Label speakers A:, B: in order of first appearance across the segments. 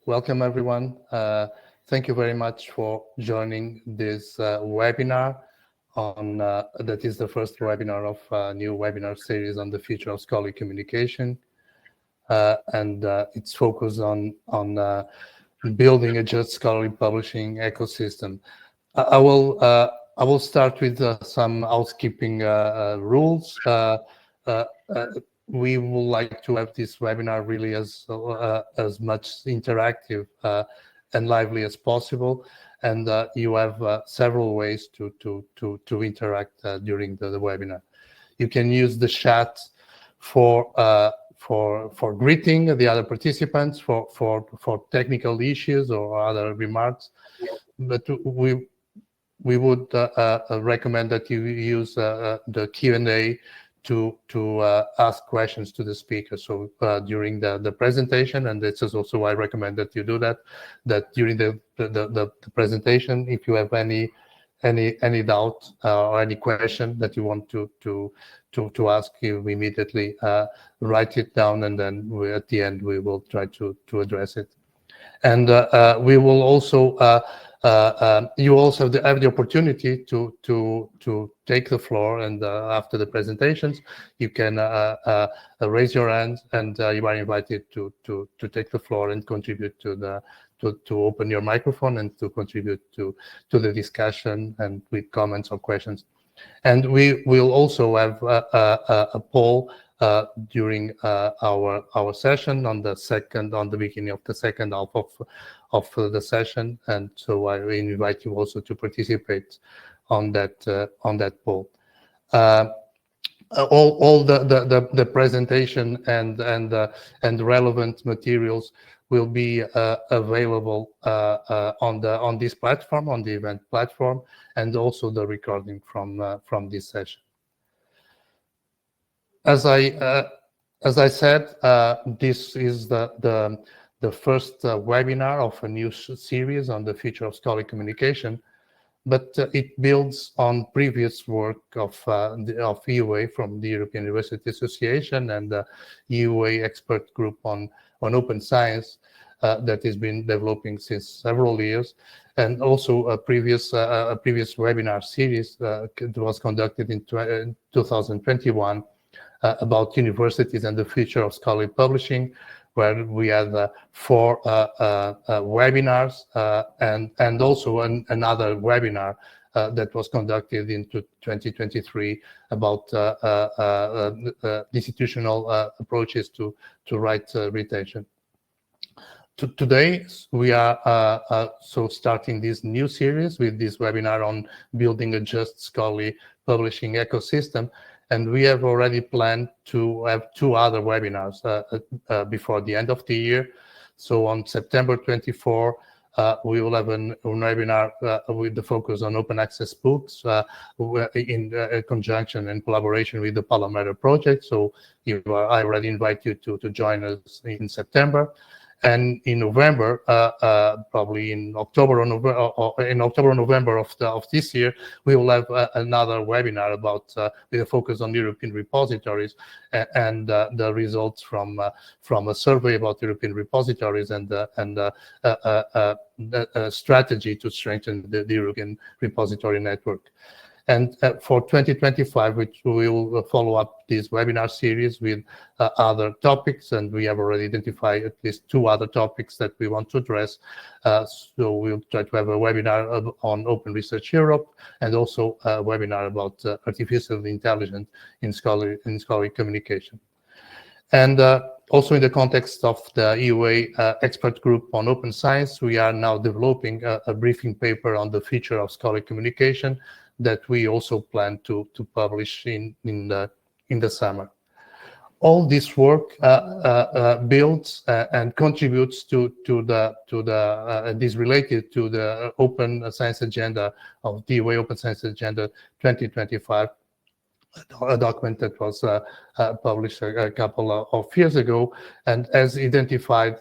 A: Welcome everyone. Thank you very much for joining this webinar on that is the first webinar of a new webinar series on the future of scholarly communication, and it's focused on building a just scholarly publishing ecosystem. I will start with some housekeeping rules. We would like to have this webinar really as much interactive and lively as possible, and you have several ways to interact during the webinar. You can use the chat for greeting the other participants, for technical issues or other remarks, but we would recommend that you use the Q&A to ask questions to the speaker. So during the presentation, and this is also why I recommend that you do that during the presentation, if you have any doubt or any question that you want to ask, you immediately write it down, and then at the end we will try to address it. And we will also you also have the opportunity to take the floor, and after the presentations you can raise your hand, and you are invited to take the floor and contribute to open your microphone and to contribute to the discussion and with comments or questions. And we will also have a poll during our session on the beginning of the second half of the session, and so I invite you also to participate on that poll. All the presentation and relevant materials will be available on this platform, on the event platform, and also the recording from this session. As I said, this is the first webinar of a new series on the future of scholarly communication, but it builds on previous work of EUA from the European University Association and the EUA expert group on open science that has been developing since several years, and also a previous webinar series that was conducted in 2021 about universities and the future of scholarly publishing, where we had 4 webinars and also another webinar that was conducted in 2023 about institutional approaches to right retention. Today we are starting this new series with this webinar on building a just scholarly publishing ecosystem. And we have already planned to have 2 other webinars before the end of the year. So on September 24, we will have a webinar with the focus on open access books in conjunction and collaboration with the Palomero project. So I already invite you to join us in September. And in November, probably in October or November of this year, we will have another webinar about with a focus on European repositories and the results from a survey about European repositories and a strategy to strengthen the European repository network. And for 2025, which we will follow up this webinar series with other topics, and we have already identified at least 2 other topics that we want to address. So we'll try to have a webinar on Open Research Europe, and also a webinar about artificial intelligence in scholarly communication. And also in the context of the EUA expert group on open science, we are now developing a briefing paper on the future of scholarly communication that we also plan to publish in the summer. All this work builds and contributes to this related to the Open Science Agenda of the EUA Open Science Agenda 2025, a document that was published a couple of years ago, and has identified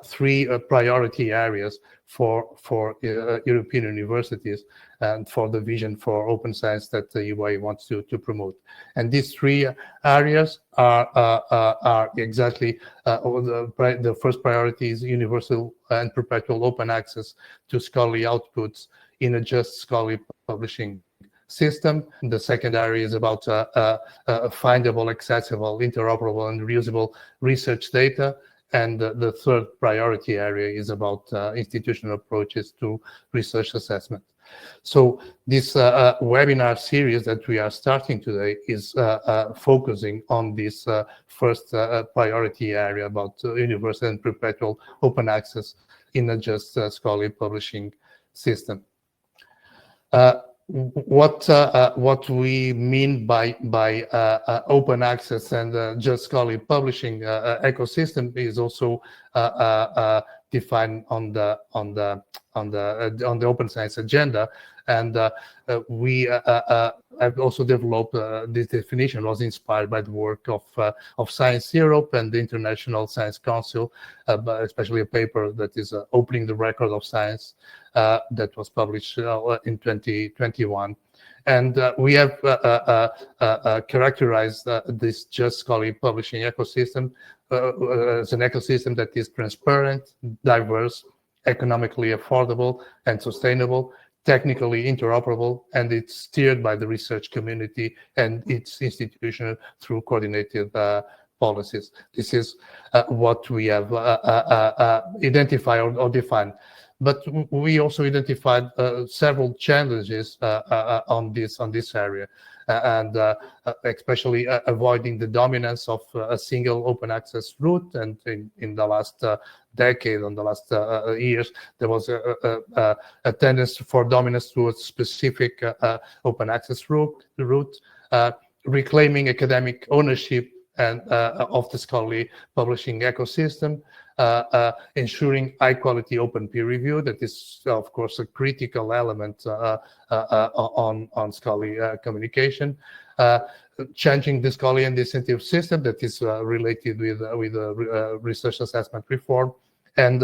A: three priority areas for European universities and for the vision for open science that the EUA wants to promote. And these three areas are exactly the first priority is universal and perpetual open access to scholarly outputs in a just scholarly publishing system. The second area is about findable, accessible, interoperable, and reusable research data. And the third priority area is about institutional approaches to research assessment. So this webinar series that we are starting today is focusing on this first priority area about universal and perpetual open access in a just scholarly publishing system. What we mean by open access and just scholarly publishing ecosystem is also defined on the Open Science Agenda, and we have also developed this definition. Was inspired by the work of Science Europe and the International Science Council, especially a paper that is opening the record of science that was published in 2021. And we have characterized this just scholarly publishing ecosystem as an ecosystem that is transparent, diverse, economically affordable and sustainable, technically interoperable, and it's steered by the research community and its institution through coordinated policies. This is what we have identified or defined. But we also identified several challenges on this area, and especially avoiding the dominance of a single open access route. And in the last decade, in the last years, there was a tendency for dominance towards specific open access route, reclaiming academic ownership and of the scholarly publishing ecosystem, ensuring high quality open peer review. That is, of course, a critical element on scholarly communication. Changing the scholarly and incentive system that is related with research assessment reform, and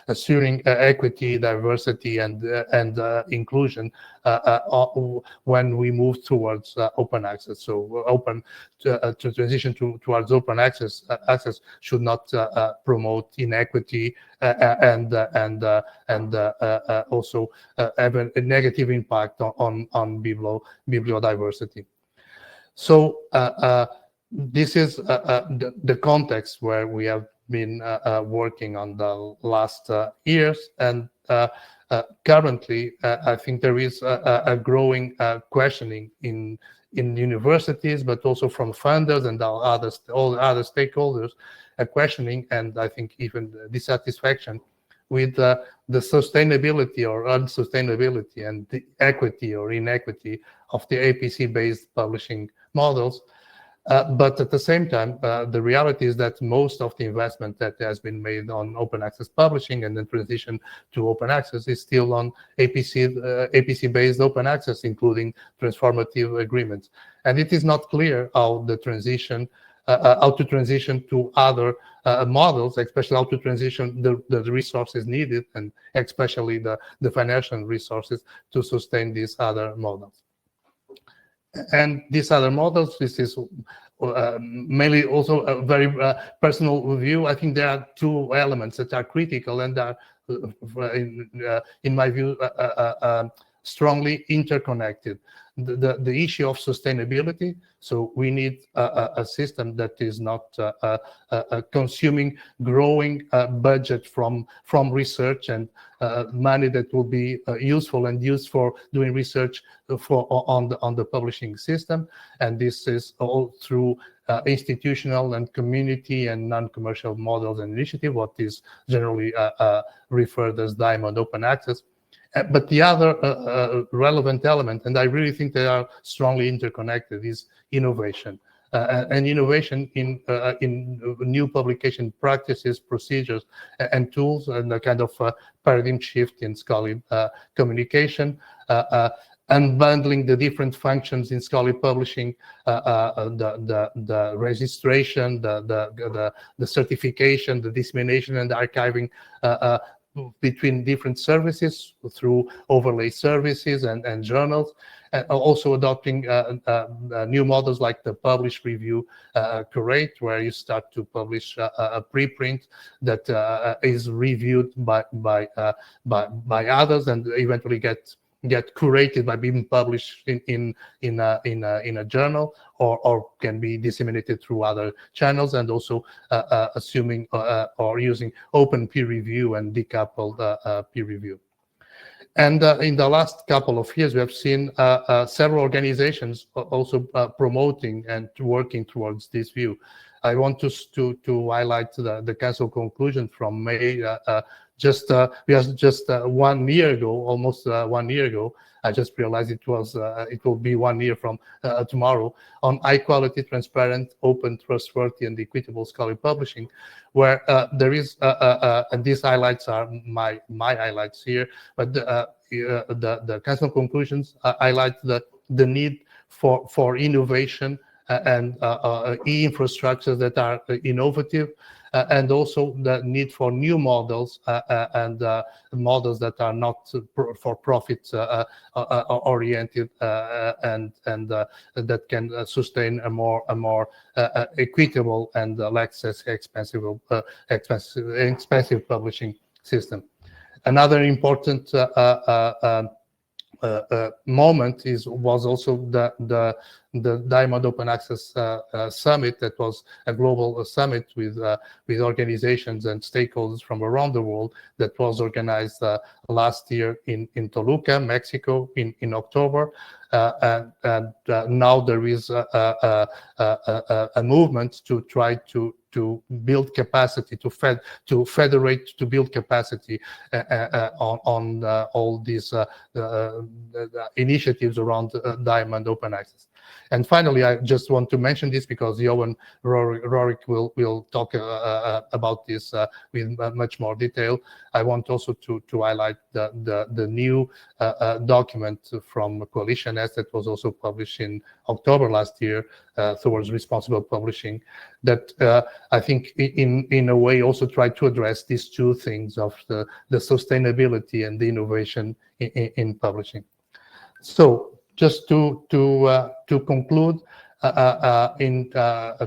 A: assuring equity, diversity, and inclusion when we move towards open access. So open to transition towards open access should not promote inequity and also have a negative impact on bibliodiversity. So this is the context where we have been working on the last years, and currently I think there is a growing questioning in universities, but also from funders and all other stakeholders, questioning, and I think even dissatisfaction with the sustainability or unsustainability and the equity or inequity of the APC-based publishing models. But at the same time, the reality is that most of the investment that has been made on open access publishing and then transition to open access is still on APC-based open access, including transformative agreements. And it is not clear how to transition to other models, especially how to transition the resources needed, and especially the financial resources to sustain these other models. And these other models, this is mainly also a very personal view. I think there are two elements that are critical and are, in my view, strongly interconnected. The issue of sustainability. So we need a system that is not consuming growing budget from research and money that will be useful and used for doing research on the publishing system. And this is all through institutional and community and non-commercial models and initiative, what is generally referred as diamond open access. But the other relevant element, and I really think they are strongly interconnected, is innovation. And innovation in new publication practices, procedures, and tools, and a kind of paradigm shift in scholarly communication. unbundling the different functions in scholarly publishing, the registration, the certification, the dissemination, and the archiving between different services through overlay services and journals, and also adopting new models like the publish, review, curate, where you start to publish a preprint that is reviewed by others and eventually get curated by being published in a journal, or can be disseminated through other channels, and also assuming or using open peer review and decoupled peer review. And in the last couple of years, we have seen several organizations also promoting and working towards this view. I want to highlight the Council conclusion from May. Just 1 year ago, almost 1 year ago. I just realized it will be 1 year from tomorrow, on high quality, transparent, open, trustworthy, and equitable scholarly publishing, where there is and these highlights are my highlights here, but the Council conclusions highlight the need for innovation and e-infrastructures that are innovative, and also the need for new models and models that are not for profit oriented, and that can sustain a more equitable and less expensive publishing system. Another important moment was also the Diamond Open Access Summit. That was a global summit with organizations and stakeholders from around the world, that was organized last year in Toluca, Mexico, in October. And now there is a movement to try to build capacity, to federate, to build capacity on all these initiatives around Diamond Open Access. And finally, I just want to mention this because Johan Rorik will talk about this with much more detail. I want also to highlight the new document from Coalition S that was also published in October last year, towards responsible publishing, that I think in a way also try to address these two things of the sustainability and the innovation in publishing. So just to conclude, in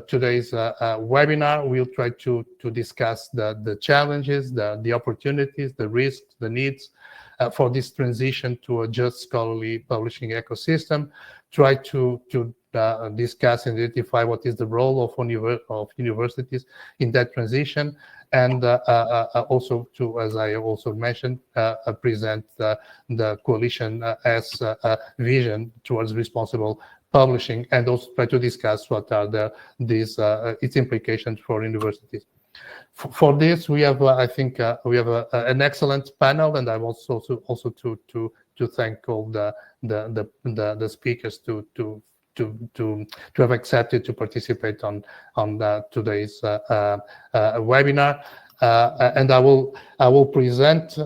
A: today's webinar, we'll try to discuss the challenges, the opportunities, the risks, the needs for this transition to a just scholarly publishing ecosystem. Try to discuss and identify what is the role of universities in that transition, and also to, as I also mentioned, present the Coalition S vision towards responsible publishing, and also try to discuss what are its implications for universities. For this, we have, I think, we have an excellent panel, and I want also to thank all the speakers to have accepted to participate on today's webinar, and I will present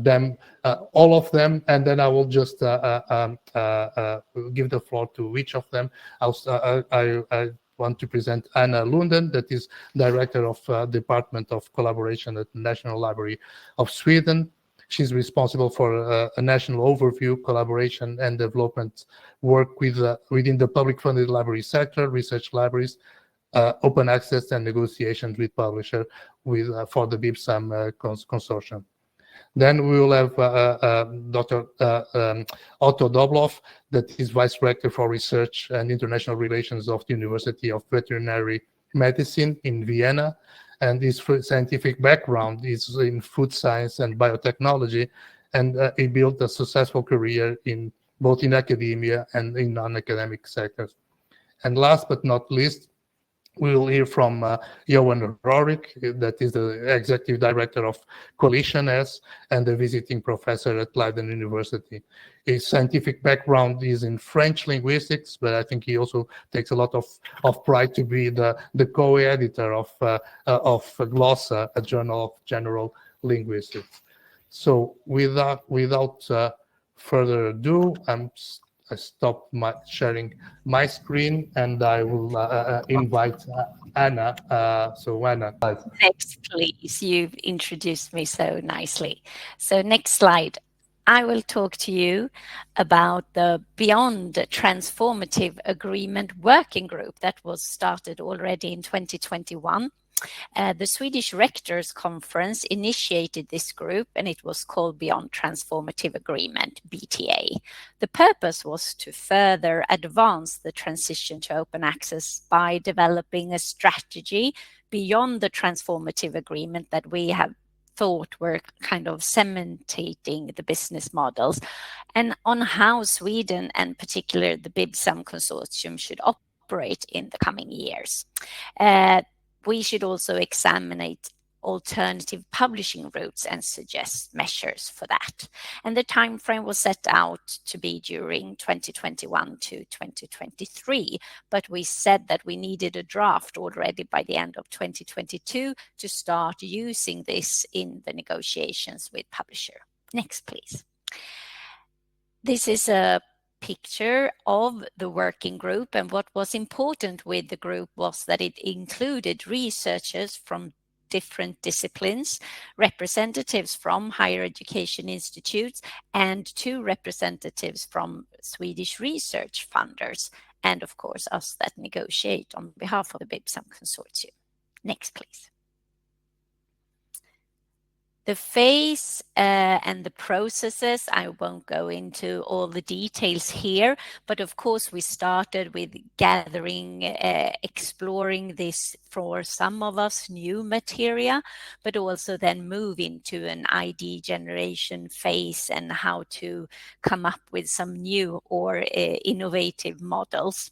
A: them, all of them, and then I will just give the floor to each of them. I want to present Anna Lunden, that is Director of Department of Collaboration at the National Library of Sweden. She's responsible for a national overview, collaboration, and development work within the public-funded library sector, research libraries, open access, and negotiations with publisher for the BIPSAM consortium. Then we will have Dr. Otto Dobloff, that is Vice Rector for Research and International Relations of the University of Veterinary Medicine in Vienna. And his scientific background is in food science and biotechnology, and he built a successful career both in academia and in non-academic sectors. And last but not least, we will hear from Johan Rorik, that is the Executive Director of Coalition S and a visiting professor at Leiden University. His scientific background is in French linguistics, but I think he also takes a lot of pride to be the co-editor of Glossa, a journal of general linguistics. So without further ado, I stop sharing my screen, and I will invite Anna. So Anna.
B: Next, please. You've introduced me so nicely. So next slide. I will talk to you about the Beyond Transformative Agreement Working Group that was started already in 2021. The Swedish Rectors Conference initiated this group, and it was called Beyond Transformative Agreement, BTA. The purpose was to further advance the transition to open access by developing a strategy beyond the transformative agreement that we have thought were kind of cementing the business models, and on how Sweden, and particularly the BIBSAM consortium, should operate in the coming years. We should also examine alternative publishing routes and suggest measures for that. And the time frame was set out to be during 2021 to 2023, but we said that we needed a draft already by the end of 2022 to start using this in the negotiations with publisher. Next, please. This is a picture of the working group, and what was important with the group was that it included researchers from different disciplines, representatives from higher education institutes, and 2 representatives from Swedish research funders, and of course us that negotiate on behalf of the BIBSAM consortium. Next, please. The phase and the processes, I won't go into all the details here, but of course we started with gathering, exploring this for some of us new material, but also then move into an ID generation phase and how to come up with some new or innovative models.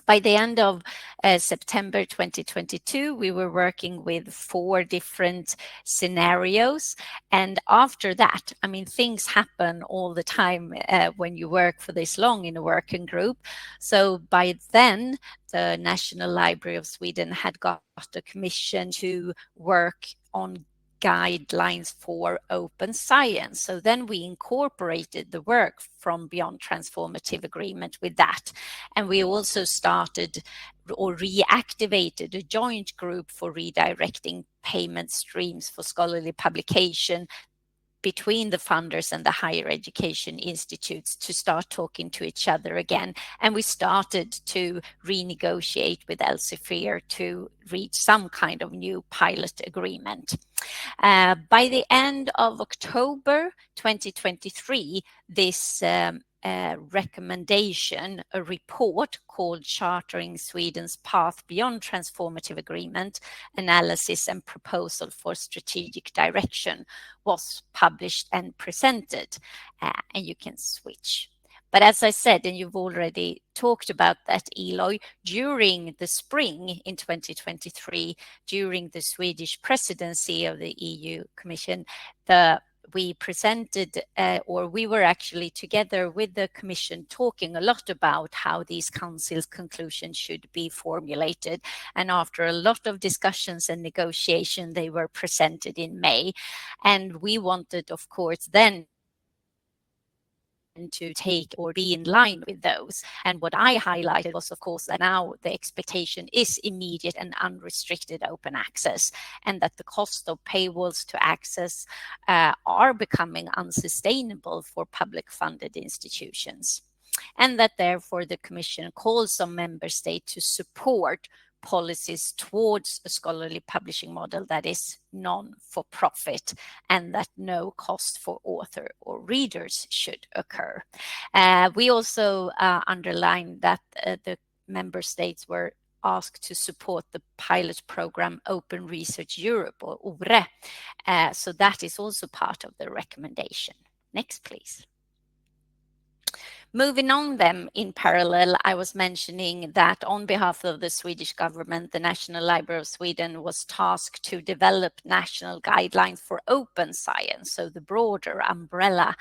B: By the end of September 2022, we were working with 4 different scenarios. And after that, I mean, things happen all the time when you work for this long in a working group. So by then, the National Library of Sweden had got a commission to work on guidelines for open science. So then we incorporated the work from Beyond Transformative Agreement with that. And we also started or reactivated a joint group for redirecting payment streams for scholarly publication between the funders and the higher education institutes to start talking to each other again. And we started to renegotiate with Elsevier to reach some kind of new pilot agreement. By the end of October 2023, this recommendation, a report called Chartering Sweden's Path Beyond Transformative Agreement, Analysis and Proposal for Strategic Direction, was published and presented, and you can switch. But as I said, and you've already talked about that, Eloy, during the spring in 2023, during the Swedish presidency of the EU Commission, we presented, or we were actually together with the Commission talking a lot about how these council's conclusions should be formulated. And after a lot of discussions and negotiation, they were presented in May. And we wanted, of course, then to take or be in line with those. And what I highlighted was, of course, that now the expectation is immediate and unrestricted open access, and that the cost of paywalls to access are becoming unsustainable for public funded institutions. And that therefore the Commission calls on member states to support policies towards a scholarly publishing model that is non-for-profit, and that no cost for author or readers should occur. We also underlined that the member states were asked to support the pilot program Open Research Europe, or ORE. So that is also part of the recommendation. Next, please. Moving on then, in parallel, I was mentioning that on behalf of the Swedish government, the National Library of Sweden was tasked to develop national guidelines for open science, so the broader umbrella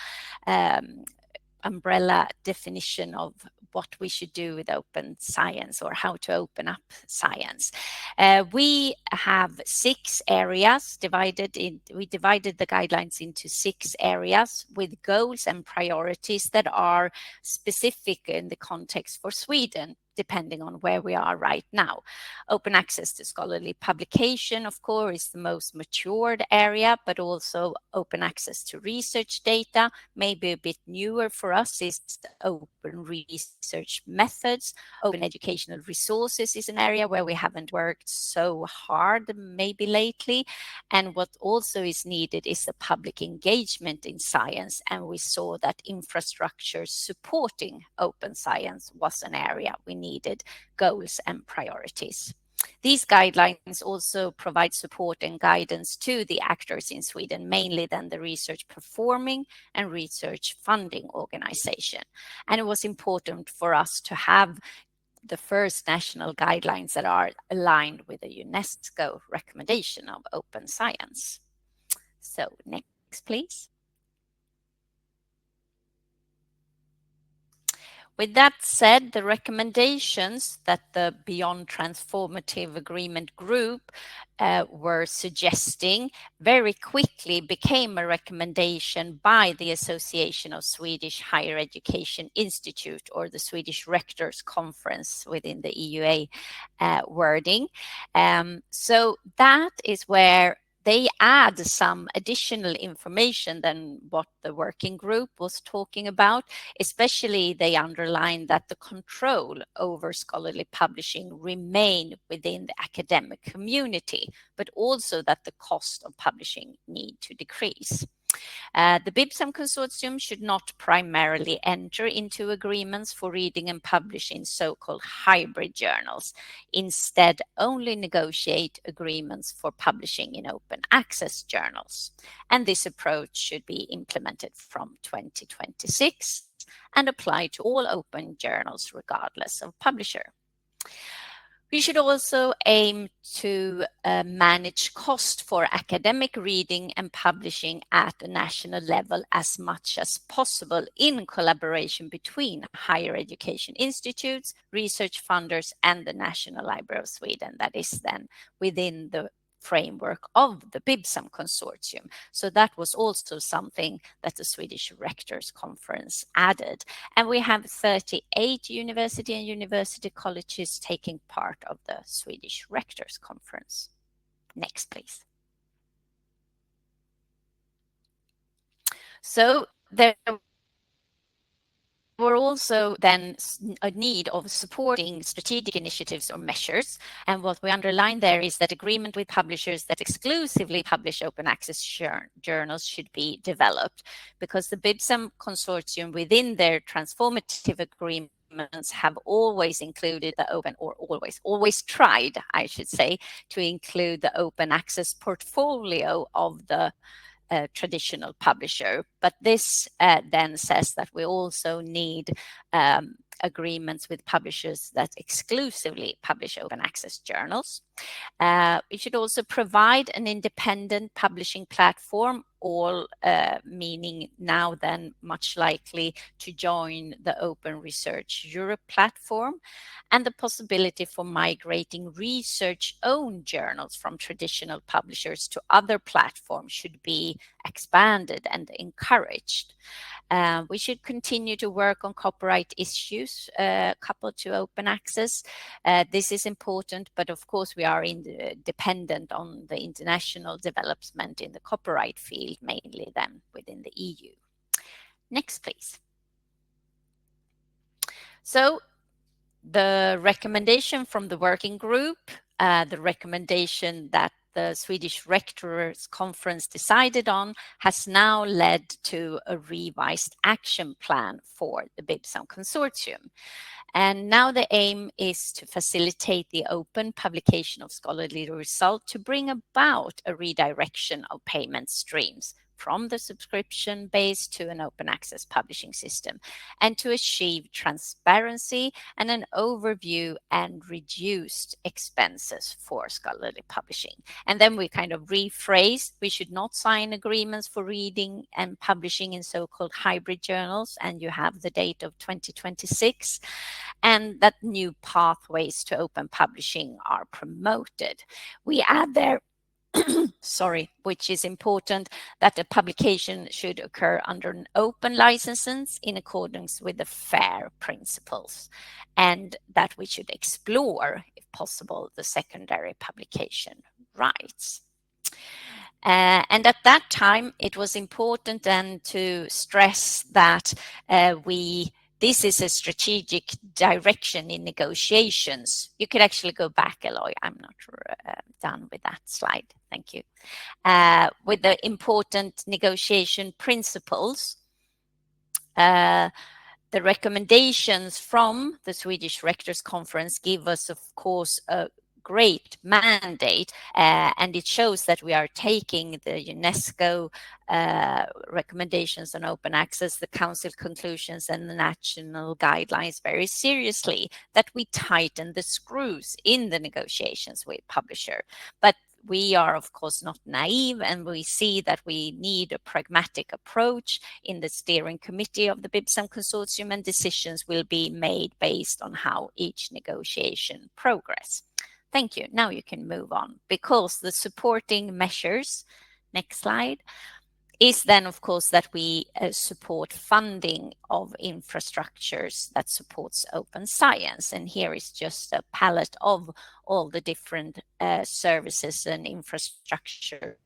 B: definition of what we should do with open science or how to open up science. We have 6 areas we divided the guidelines into 6 areas with goals and priorities that are specific in the context for Sweden, depending on where we are right now. Open access to scholarly publication, of course, is the most matured area, but also open access to research data, maybe a bit newer for us, is open research methods. Open educational resources is an area where we haven't worked so hard maybe lately. And what also is needed is the public engagement in science. And we saw that infrastructure supporting open science was an area we needed goals and priorities. These guidelines also provide support and guidance to the actors in Sweden, mainly then the research performing and research funding organization. And it was important for us to have the first national guidelines that are aligned with the UNESCO recommendation of open science. So next, please. With that said, the recommendations that the Beyond Transformative Agreement group were suggesting very quickly became a recommendation by the Association of Swedish Higher Education Institute, or the Swedish Rectors Conference within the EUA wording. So that is where they add some additional information than what the working group was talking about. Especially they underline that the control over scholarly publishing remain within the academic community, but also that the cost of publishing need to decrease. The BIBSAM consortium should not primarily enter into agreements for reading and publishing so-called hybrid journals. Instead, only negotiate agreements for publishing in open access journals. And this approach should be implemented from 2026 and apply to all open journals regardless of publisher. We should also aim to manage cost for academic reading and publishing at a national level as much as possible in collaboration between higher education institutes, research funders, and the National Library of Sweden. That is then within the framework of the BIBSAM consortium. So that was also something that the Swedish Rectors Conference added. And we have 38 university and university colleges taking part of the Swedish Rectors Conference. Next, please. So there were also then a need of supporting strategic initiatives or measures. And what we underline there is that agreement with publishers that exclusively publish open access journals should be developed, because the BIBSAM consortium within their transformative agreements have always included the open, or always tried, I should say, to include the open access portfolio of the traditional publisher. But this then says that we also need agreements with publishers that exclusively publish open access journals. We should also provide an independent publishing platform, all meaning now then much likely to join the Open Research Europe platform, and the possibility for migrating research-owned journals from traditional publishers to other platforms should be expanded and encouraged. We should continue to work on copyright issues coupled to open access. This is important, but of course we are dependent on the international development in the copyright field, mainly then within the EU. Next, please. So the recommendation from the working group, the recommendation that the Swedish Rectors Conference decided on, has now led to a revised action plan for the BIBSAM consortium. And now the aim is to facilitate the open publication of scholarly results to bring about a redirection of payment streams from the subscription base to an open access publishing system, and to achieve transparency and an overview and reduced expenses for scholarly publishing. And then we kind of rephrase, we should not sign agreements for reading and publishing in so-called hybrid journals, and you have the date of 2026, and that new pathways to open publishing are promoted. We add there which is important, that the publication should occur under an open license in accordance with the FAIR principles, and that we should explore, if possible, the secondary publication rights. And at that time, it was important then to stress that this is a strategic direction in negotiations. You could actually go back, Eloy. I'm not done with that slide. Thank you. With the important negotiation principles, the recommendations from the Swedish Rectors Conference give us, of course, a great mandate, and it shows that we are taking the UNESCO recommendations on open access, the Council conclusions, and the national guidelines very seriously, that we tighten the screws in the negotiations with publisher. But we are, of course, not naive, and we see that we need a pragmatic approach in the steering committee of the BIBSAM consortium, and decisions will be made based on how each negotiation progress. Thank you. Now you can move on, because the supporting measures, next slide, is then, of course, that we support funding of infrastructures that supports open science. And here is just a palette of all the different services and infrastructure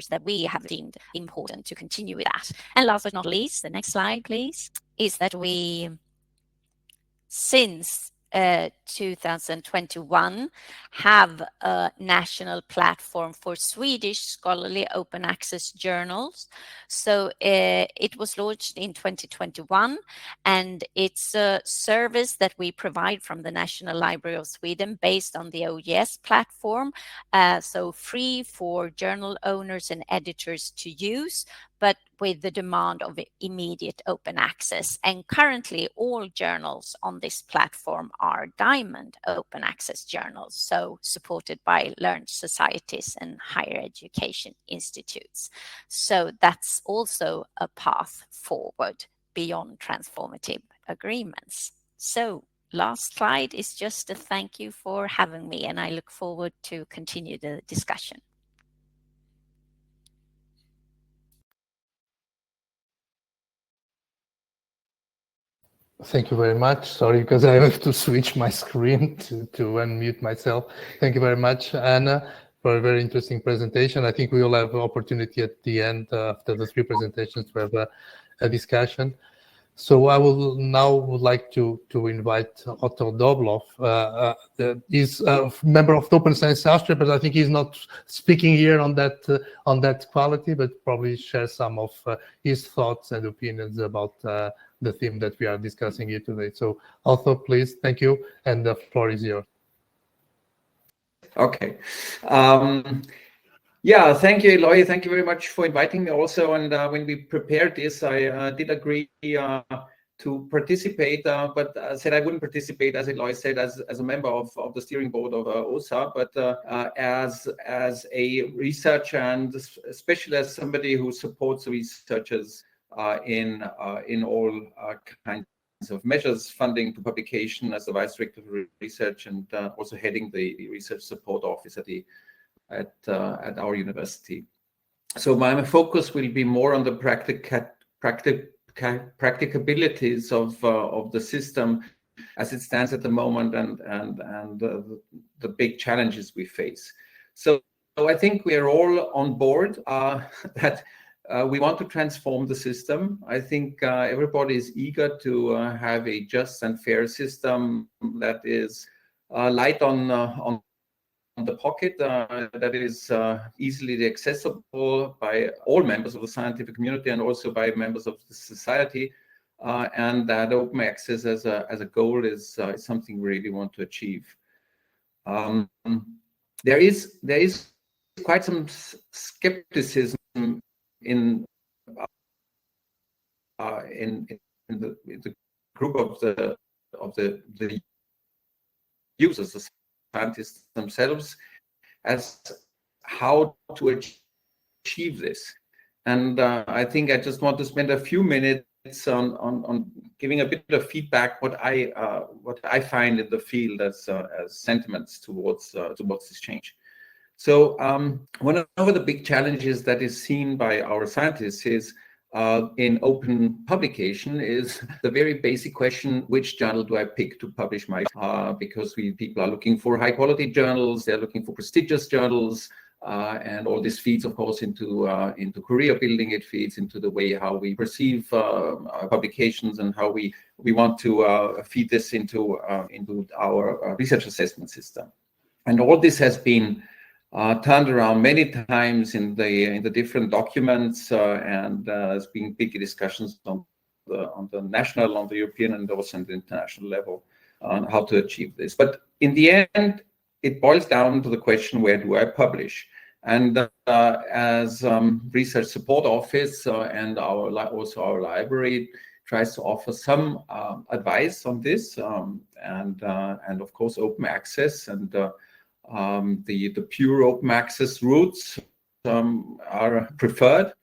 B: that we have deemed important to continue with that. And last but not least, the next slide, please, is that we, since 2021, have a national platform for Swedish scholarly open access journals. So it was launched in 2021, and it's a service that we provide from the National Library of Sweden based on the OES platform. So free for journal owners and editors to use, but with the demand of immediate open access. And currently, all journals on this platform are Diamond open access journals, so supported by learned societies and higher education institutes. So that's also a path forward beyond transformative agreements. So last slide is just a thank you for having me, and I look forward to continue the discussion.
A: Thank you very much. Sorry, because I have to switch my screen to unmute myself. Thank you very much, Anna, for a very interesting presentation. I think we will have an opportunity at the end, after the three presentations, to have a discussion. So I will now would like to invite Otto Doblov. He's a member of the Open Science Agenda, but I think he's not speaking here on that quality, but probably share some of his thoughts and opinions about the theme that we are discussing here today. So Otto, please, thank you, and the floor is yours.
C: Okay. Yeah, thank you, Eloy. Thank you very much for inviting me also. And when we prepared this, I did agree to participate, but I said I wouldn't participate, as Eloy said, as a member of the steering board of OSA, but as a researcher, and especially as somebody who supports researchers in all kinds of measures, funding to publication, as the vice director of research, and also heading the research support office at our university. So my focus will be more on the practicabilities of the system as it stands at the moment, and the big challenges we face. So I think we are all on board that we want to transform the system. I think everybody is eager to have a just and fair system that is light on the pocket, that is easily accessible by all members of the scientific community and also by members of the society, and that open access as a goal is something we really want to achieve. There is quite some skepticism in the group of the users, the scientists themselves, as how to achieve this. And I think I just want to spend a few minutes on giving a bit of feedback what I find in the field as sentiments towards this change. So one of the big challenges that is seen by our scientists is in open publication is the very basic question: which journal do I pick to publish my? Because people are looking for high quality journals, they're looking for prestigious journals. And all this feeds, of course, into career building. It feeds into the way how we perceive publications and how we want to feed this into our research assessment system. And all this has been turned around many times in the different documents, and there's been big discussions on the national, on the European, and also on the international level on how to achieve this. But in the end, it boils down to the question: where do I publish? And as Research Support Office and also our library tries to offer some advice on this, and of course open access and the pure open access routes are preferred,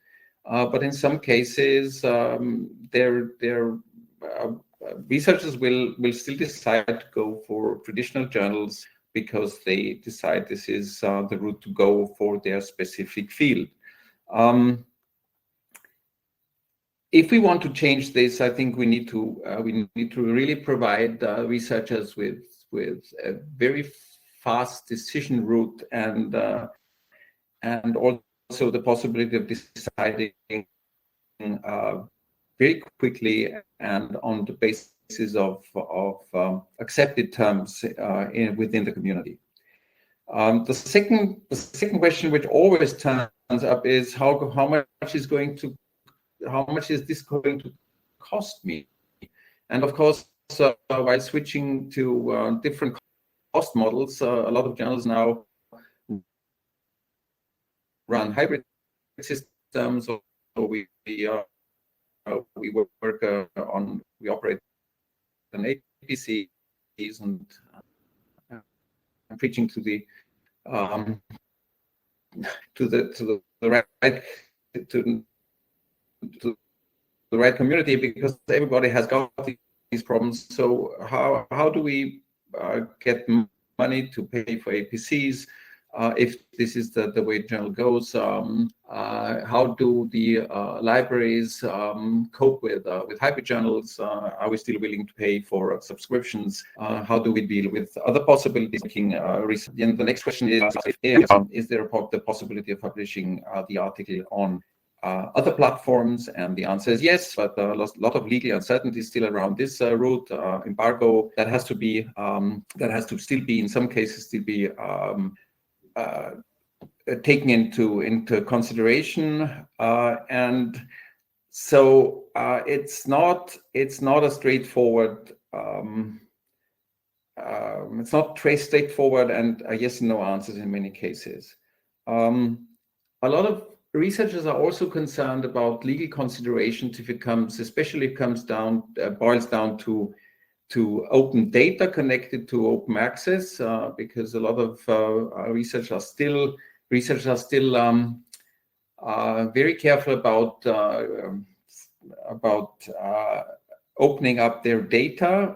C: but in some cases their researchers will still decide to go for traditional journals because they decide this is the route to go for their specific field. If we want to change this, I think we need to really provide researchers with a very fast decision route and also the possibility of deciding very quickly and on the basis of accepted terms within the community. The second question, which always turns up, is how much is this going to cost me? And of course, while switching to different cost models, a lot of journals now run hybrid systems, or we operate an APCs, and I'm preaching to the right community, because everybody has got these problems. So how do we get money to pay for APCs if this is the way the journal goes? How do the libraries cope with hybrid journals? Are we still willing to pay for subscriptions? How do we deal with other possibilities? And the next question is there the possibility of publishing the article on other platforms? And the answer is yes, but a lot of legal uncertainty still around this route. Embargo that has to still be, in some cases, still be taken into consideration, and so it's not a straightforward. It's not straightforward and yes and no answers in many cases. A lot of researchers are also concerned about legal considerations if it comes boils down to open data connected to open access, because a lot of researchers are still very careful about opening up their data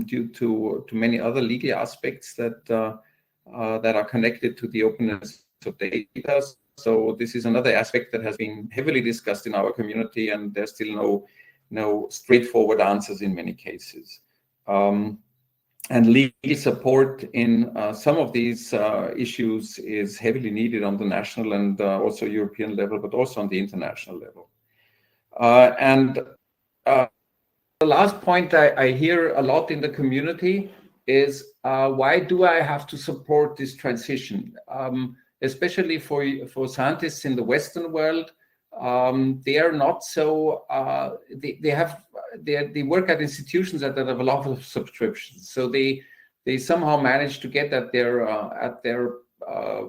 C: due to many other legal aspects that are connected to the openness of data. So this is another aspect that has been heavily discussed in our community, and there's still no straightforward answers in many cases. And legal support in some of these issues is heavily needed on the national and also European level, but also on the international level. And the last point I hear a lot in the community is why do I have to support this transition? Especially for scientists in the Western world, they are not so. They work at institutions that have a lot of subscriptions, so they somehow manage to get at their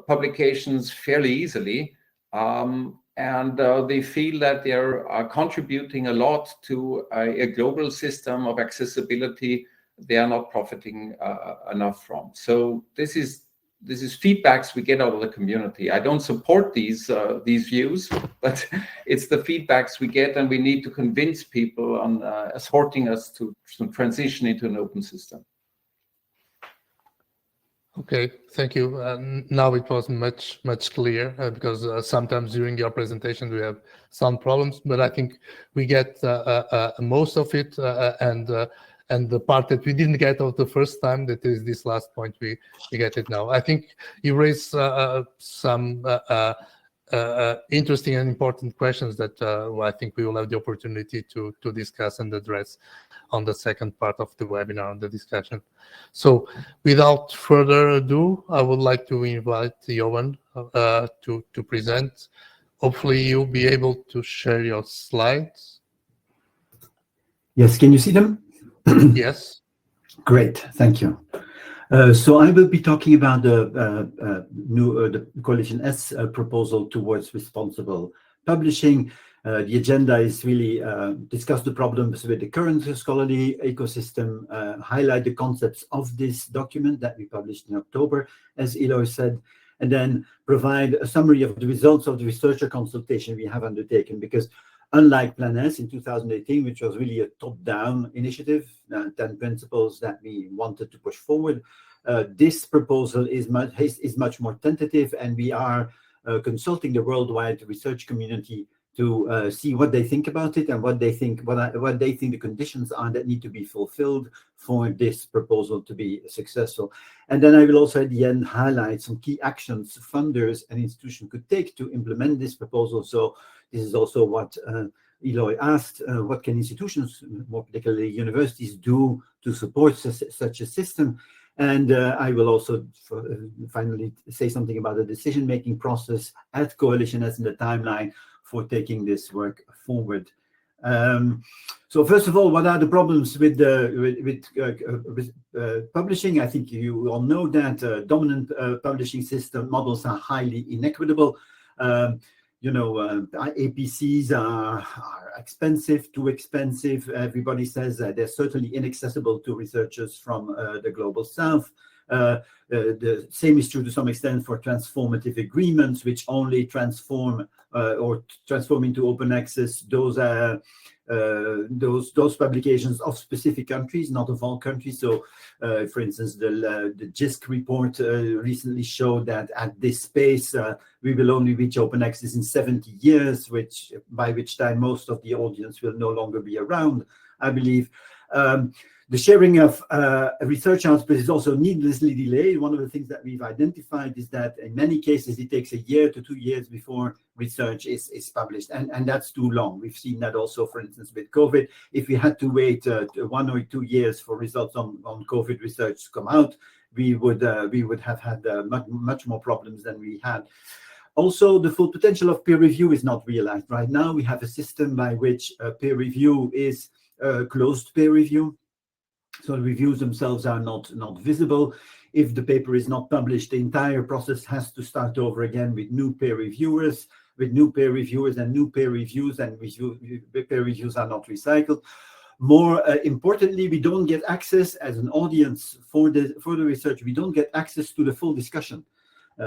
C: publications fairly easily, and they feel that they're contributing a lot to a global system of accessibility they are not profiting enough from. So this is feedbacks we get out of the community. I don't support these views, but it's the feedbacks we get, and we need to convince people on supporting us to transition into an open system.
A: Okay, thank you. Now it was much clearer because sometimes during your presentation we have sound problems, but I think we get most of it, and the part that we didn't get out the first time, that is this last point, we get it now. I think you raised some interesting and important questions that I think we will have the opportunity to discuss and address on the second part of the webinar, on the discussion. So without further ado, I would like to invite Johan to present. Hopefully you'll be able to share your slides.
D: Yes, can you see them?
A: Yes.
D: Great, thank you. So I will be talking about the Coalition S proposal towards responsible publishing. The agenda is really discuss the problems with the current scholarly ecosystem, highlight the concepts of this document that we published in October, as Eloy said, and then provide a summary of the results of the researcher consultation we have undertaken, because unlike Plan S in 2018, which was really a top-down initiative, 10 principles that we wanted to push forward, this proposal is much more tentative, and we are consulting the worldwide research community to see what they think about it and what they think the conditions are that need to be fulfilled for this proposal to be successful. And then I will also at the end highlight some key actions funders and institutions could take to implement this proposal. So this is also what Eloy asked, what can institutions, more particularly universities, do to support such a system? And I will also finally say something about the decision-making process at Coalition S and the timeline for taking this work forward. So first of all, what are the problems with publishing? I think you all know that dominant publishing system models are highly inequitable. APCs are expensive, too expensive. Everybody says that they're certainly inaccessible to researchers from the global south. The same is true to some extent for transformative agreements, which only transform into open access those publications of specific countries, not of all countries. So, for instance, the JISC report recently showed that at this pace, we will only reach open access in 70 years, by which time most of the audience will no longer be around, I believe. The sharing of research output is also needlessly delayed. One of the things that we've identified is that in many cases, it takes a year to 2 years before research is published, and that's too long. We've seen that also, for instance, with COVID. If we had to wait 1 or 2 years for results on COVID research to come out, we would have had much more problems than we had. Also, the full potential of peer review is not realized. Right now, we have a system by which peer review is closed peer review. So the reviews themselves are not visible. If the paper is not published, the entire process has to start over again with new peer reviewers, and new peer reviews, and peer reviews are not recycled. More importantly, we don't get access as an audience for the research. We don't get access to the full discussion.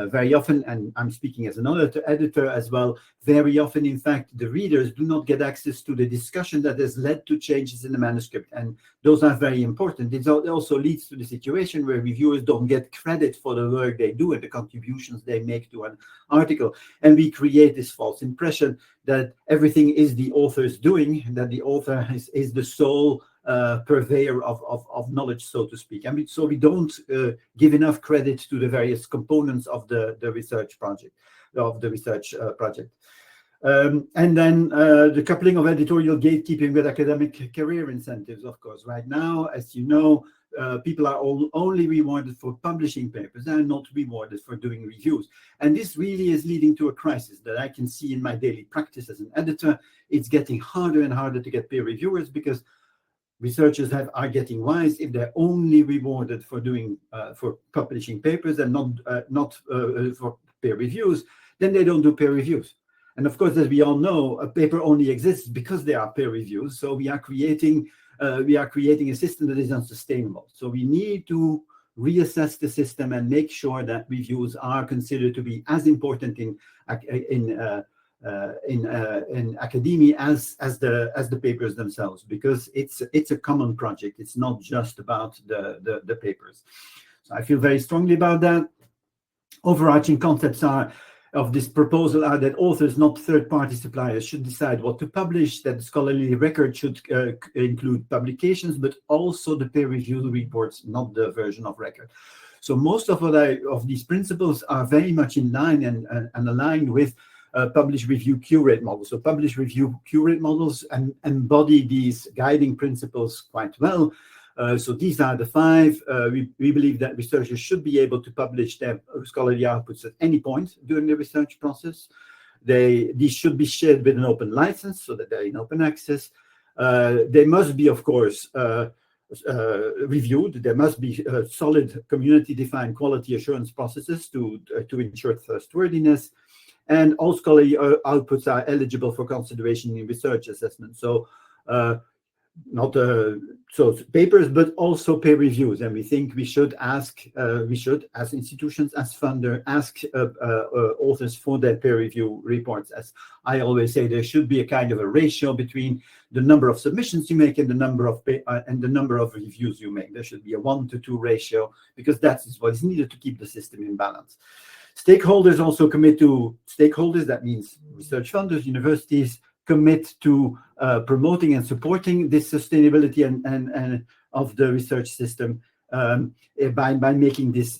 D: Very often, and I'm speaking as another editor as well, very often, in fact, the readers do not get access to the discussion that has led to changes in the manuscript. And those are very important. It also leads to the situation where reviewers don't get credit for the work they do and the contributions they make to an article. And we create this false impression that everything is the author's doing, that the author is the sole purveyor of knowledge, so to speak. And so we don't give enough credit to the various components of the research project. And then the coupling of editorial gatekeeping with academic career incentives, of course. Right now, as you know, people are only rewarded for publishing papers. They are not rewarded for doing reviews. And this really is leading to a crisis that I can see in my daily practice as an editor. It's getting harder and harder to get peer reviewers because researchers are getting wise if they're only rewarded for doing for publishing papers and not for peer reviews, then they don't do peer reviews. And of course, as we all know, a paper only exists because there are peer reviews. So we are creating a system that is unsustainable. So we need to reassess the system and make sure that reviews are considered to be as important in academia as the papers themselves, because it's a common project. It's not just about the papers. So I feel very strongly about that. Overarching concepts of this proposal are that authors, not third-party suppliers, should decide what to publish, that the scholarly record should include publications, but also the peer-reviewed reports, not the version of record. So most of these principles are very much in line and aligned with publish, review, curate models. So publish, review, curate models and embody these guiding principles quite well. So these are the 5. We believe that researchers should be able to publish their scholarly outputs at any point during the research process. These should be shared with an open license so that they're in open access. They must be, of course, reviewed. There must be solid community-defined quality assurance processes to ensure trustworthiness. And all scholarly outputs are eligible for consideration in research assessment. So not so papers, but also peer reviews. And we think we should as institutions, as funder, ask authors for their peer review reports. As I always say, there should be a kind of a ratio between the number of submissions you make and the number of reviews you make. There should be a 1-to-2 ratio, because that is what is needed to keep the system in balance. Stakeholders also commit to stakeholders. That means research funders, universities, commit to promoting and supporting this sustainability and of the research system by making this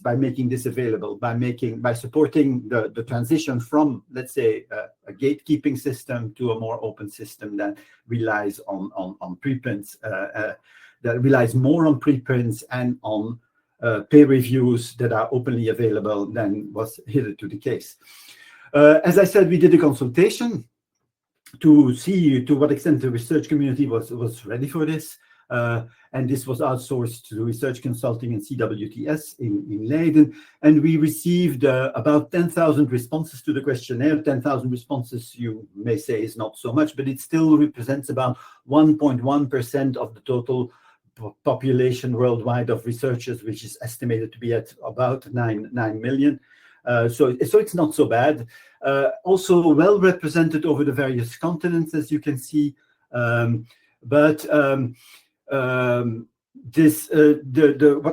D: available, by supporting the transition from, let's say, a gatekeeping system to a more open system that relies on preprints, that relies more on preprints and on peer reviews that are openly available than was hitherto the case. As I said, we did a consultation to see to what extent the research community was ready for this. And this was outsourced to research consulting and CWTS in Leiden. And we received about 10,000 responses to the questionnaire. 10,000 responses, you may say, is not so much, but it still represents about 1.1% of the total population worldwide of researchers, which is estimated to be at about 9 million. So it's not so bad. Also well represented over the various continents, as you can see. What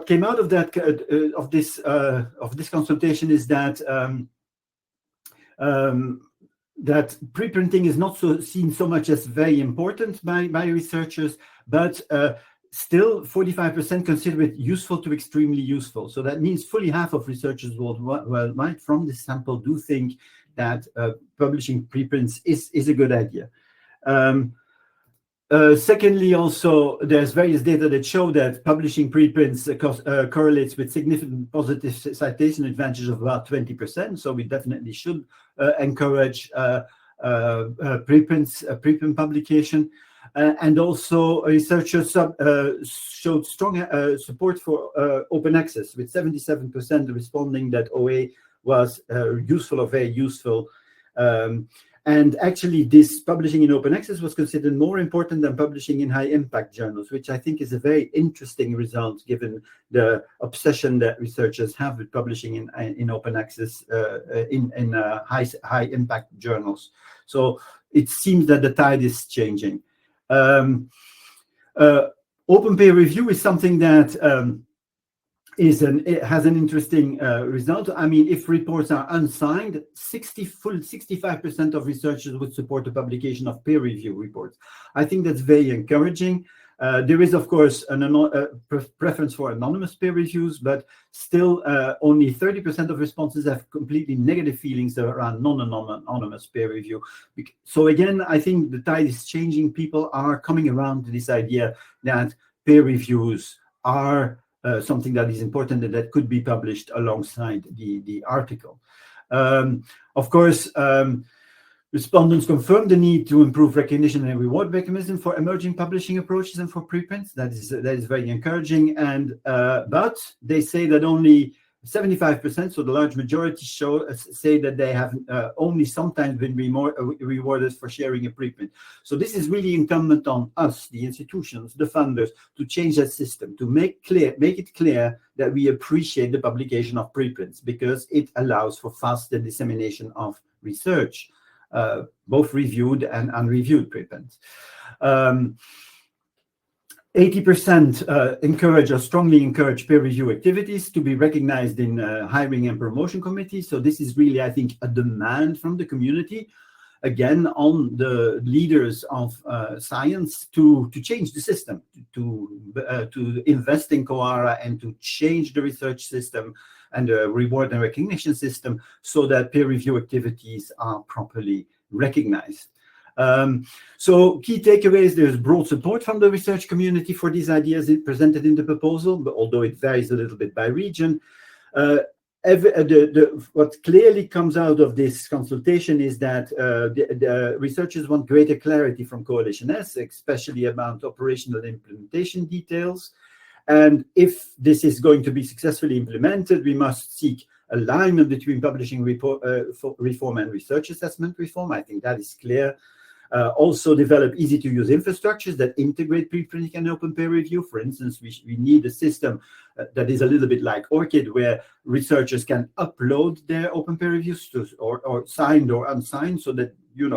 D: came out of that of this consultation is that that preprinting is not seen so much as very important by researchers, but still 45% consider it useful to extremely useful. So that means fully half of researchers worldwide from this sample do think that publishing preprints is a good idea. Secondly, also, there's various data that show that publishing preprints correlates with significant positive citation advantage of about 20%. So we definitely should encourage preprint publication. And also, researchers showed strong support for open access, with 77% responding that OA was useful or very useful. And actually, this publishing in open access was considered more important than publishing in high-impact journals, which I think is a very interesting result, given the obsession that researchers have with publishing in open access in high-impact journals. So it seems that the tide is changing. Open peer review is something that it has an interesting result. I mean, if reports are unsigned, 65% of researchers would support the publication of peer review reports. I think that's very encouraging. There is, of course, a preference for anonymous peer reviews, but still only 30% of responses have completely negative feelings around non-anonymous peer review. So again, I think the tide is changing. People are coming around to this idea that peer reviews are something that is important and that could be published alongside the article. Of course, Respondents confirmed the need to improve recognition and reward mechanism for emerging publishing approaches and for preprints. That is very encouraging. And but they say that only 75%, so the large majority, say that they have only sometimes been rewarded for sharing a preprint. So this is really incumbent on us, the institutions, the funders, to change that system, to make it clear that we appreciate the publication of preprints, because it allows for faster dissemination of research, both reviewed and unreviewed preprints. 80% encourage or strongly encourage peer review activities to be recognized in hiring and promotion committees. So this is really, I think, a demand from the community, again, on the leaders of science to change the system, to invest in COARA and to change the research system and the reward and recognition system so that peer review activities are properly recognized. So key takeaways: there's broad support from the research community for these ideas presented in the proposal, but although it varies a little bit by region. What clearly comes out of this consultation is that the researchers want greater clarity from Coalition S, especially about operational implementation details. And if this is going to be successfully implemented, we must seek alignment between publishing reform and research assessment reform. I think that is clear. Also develop easy-to-use infrastructures that integrate preprinting and open peer review. For instance, we need a system that is a little bit like ORCID, where researchers can upload their open peer reviews or signed or unsigned, so that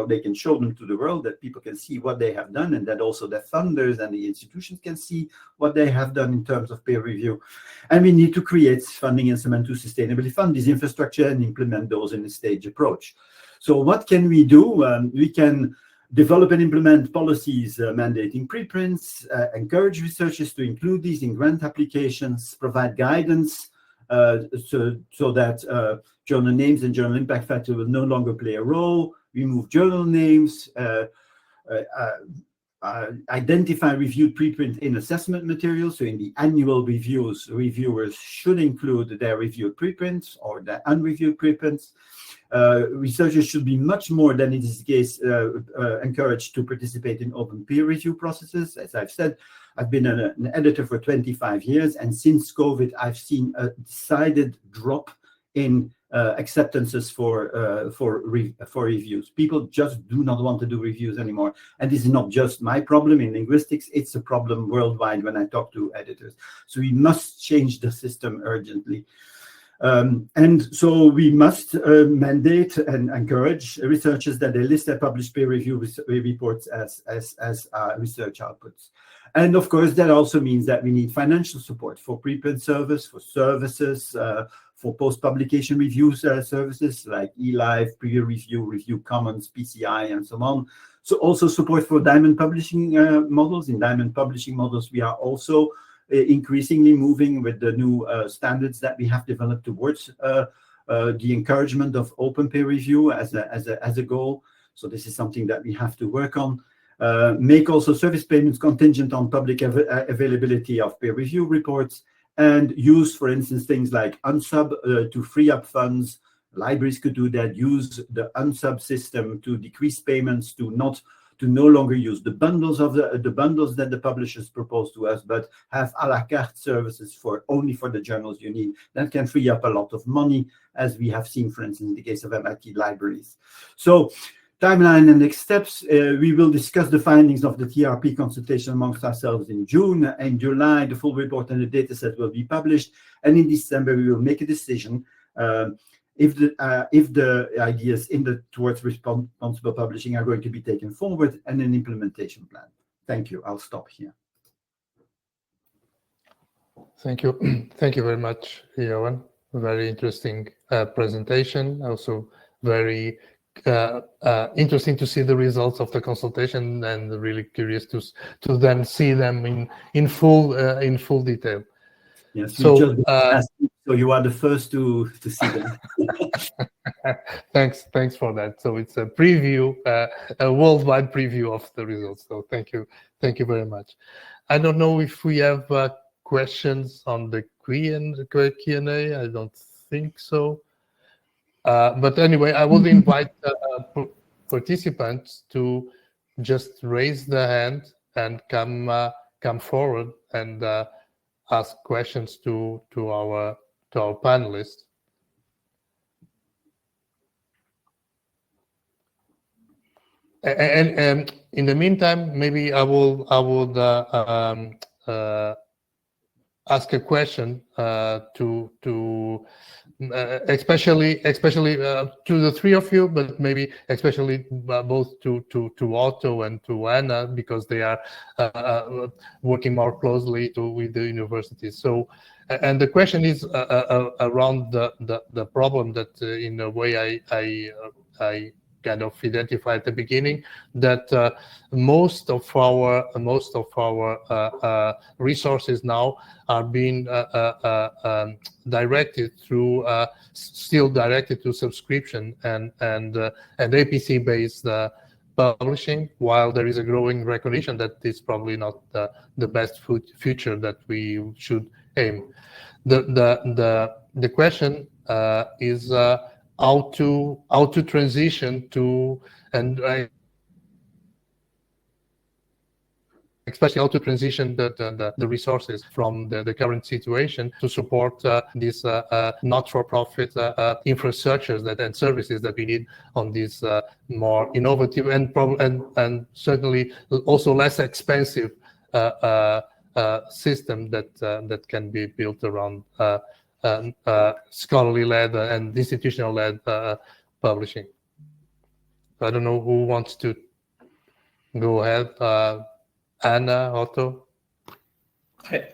D: they can show them to the world, that people can see what they have done, and that also their funders and the institutions can see what they have done in terms of peer review. And we need to create funding instruments to sustainably fund this infrastructure and implement those in a staged approach. So what can we do? We can develop and implement policies mandating preprints, encourage researchers to include these in grant applications, provide guidance so that journal names and journal impact factor will no longer play a role, remove journal names, identify reviewed preprint in assessment materials. So in the annual reviews, reviewers should include their reviewed preprints or their unreviewed preprints. Researchers should be much more than in this case encouraged to participate in open peer review processes. As I've said, I've been an editor for 25 years, and since COVID, I've seen a decided drop in acceptances for reviews. People just do not want to do reviews anymore. And this is not just my problem in linguistics, it's a problem worldwide when I talk to editors. So we must change the system urgently. And so we must mandate and encourage researchers that they list their published peer review reports as research outputs. And of course, that also means that we need financial support for preprint service, for services, for post-publication review services like eLive, peer review, review commons, PCI, and so on. So also support for diamond publishing models. In diamond publishing models, we are also increasingly moving with the new standards that we have developed towards the encouragement of open peer review as a goal. So this is something that we have to work on. Make also service payments contingent on public availability of peer review reports, and use, for instance, things like unsub to free up funds. Libraries could do that. Use the unsub system to decrease payments, to no longer use the bundles that the publishers propose to us, but have a la carte services only for the journals you need. That can free up a lot of money, as we have seen, for instance, in the case of MIT libraries. So timeline and next steps: we will discuss the findings of the TRP consultation amongst ourselves in June. In July, the full report and the dataset will be published, and in December we will make a decision if the ideas towards responsible publishing are going to be taken forward, and an implementation plan. Thank you. I'll stop here.
A: Thank you. Thank you very much, Johan. Very interesting presentation. Also very interesting to see the results of the consultation, and really curious to then see them in full detail.
D: Yes. So you are the first to see them.
A: Thanks for that. So it's a preview, a worldwide preview of the results. So thank you very much. I don't know if we have questions on the Q&A. I don't think so. But anyway, I would invite participants to just raise their hand and come forward and ask questions to our panelists. And in the meantime, maybe I would ask a question to especially to the three of you, but maybe especially both to Otto and to Anna, because they are working more closely with the universities. So, and the question is around the problem that in a way I kind of identify at the beginning, that most of our resources now are being directed through still directed to subscription and APC based publishing, while there is a growing recognition that it's probably not the best future that we should aim. The question is how to transition to, and especially how to transition the resources from the current situation to support these not-for-profit infrastructures and services that we need on this more innovative and certainly also less expensive system that can be built around scholarly-led and institutional-led publishing. I don't know who wants to go ahead. Anna, Otto?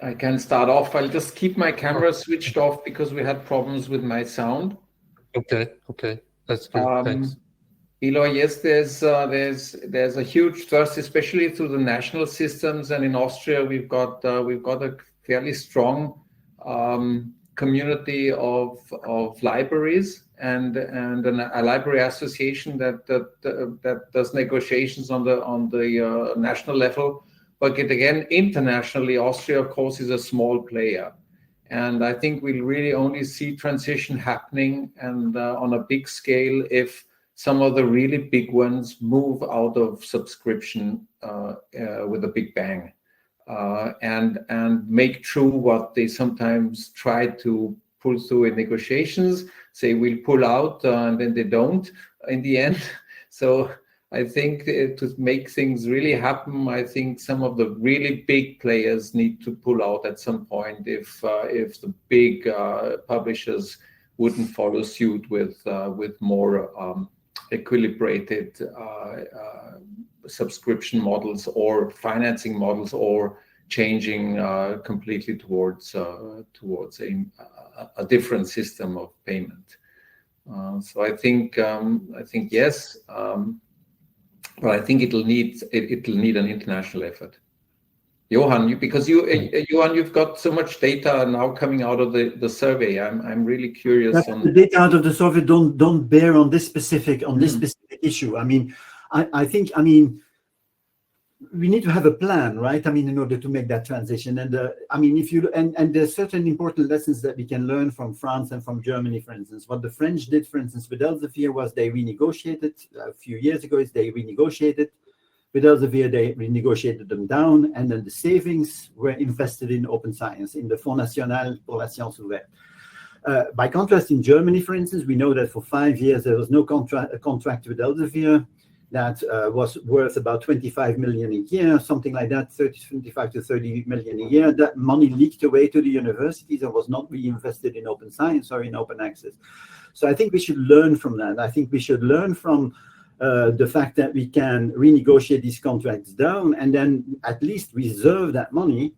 C: I can start off. I'll just keep my camera switched off because we had problems with my sound.
A: Okay, that's good. Thanks.
C: Eloy, yes, there's a huge thrust, especially through the national systems, and in Austria we've got a fairly strong community of libraries and a library association that does negotiations on the national level. But again, internationally, Austria, of course, is a small player. And I think we'll really only see transition happening and on a big scale if some of the really big ones move out of subscription with a big bang and make true what they sometimes try to pull through in negotiations, say we'll pull out and then they don't in the end. So I think to make things really happen, I think some of the really big players need to pull out at some point if the big publishers wouldn't follow suit with more equilibrated subscription models or financing models, or changing completely towards a different system of payment. So I think yes. But I think it'll need an international effort. Johan, you've got so much data now coming out of the survey. I'm really curious.
D: The data out of the survey don't bear on this specific issue. I think we need to have a plan, right? In order to make that transition. And and there's certain important lessons that we can learn from France and from Germany, for instance. What the French did, for instance, with Elsevier was they renegotiated a few years ago. They renegotiated with Elsevier, they renegotiated them down, and then the savings were invested in open science, in the Fonds National pour la Science Ouverte. By contrast, in Germany, for instance, we know that for 5 years there was no contract with Elsevier that was worth about 25 million a year, something like that, 25 to 30 million a year. That money leaked away to the universities and was not reinvested in open science or in open access. So I think we should learn from that. I think we should learn from the fact that we can renegotiate these contracts down and then at least reserve that money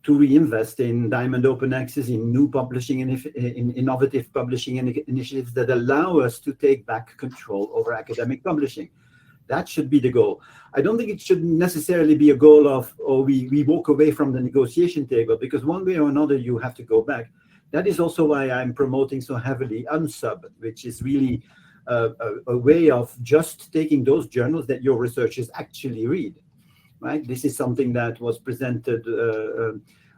D: to reinvest in diamond open access, in new publishing, in innovative publishing initiatives that allow us to take back control over academic publishing. That should be the goal. I don't think it should necessarily be a goal of, we walk away from the negotiation table, because one way or another you have to go back. That is also why I'm promoting so heavily Unsub, which is really a way of just taking those journals that your researchers actually read, right? This is something that was presented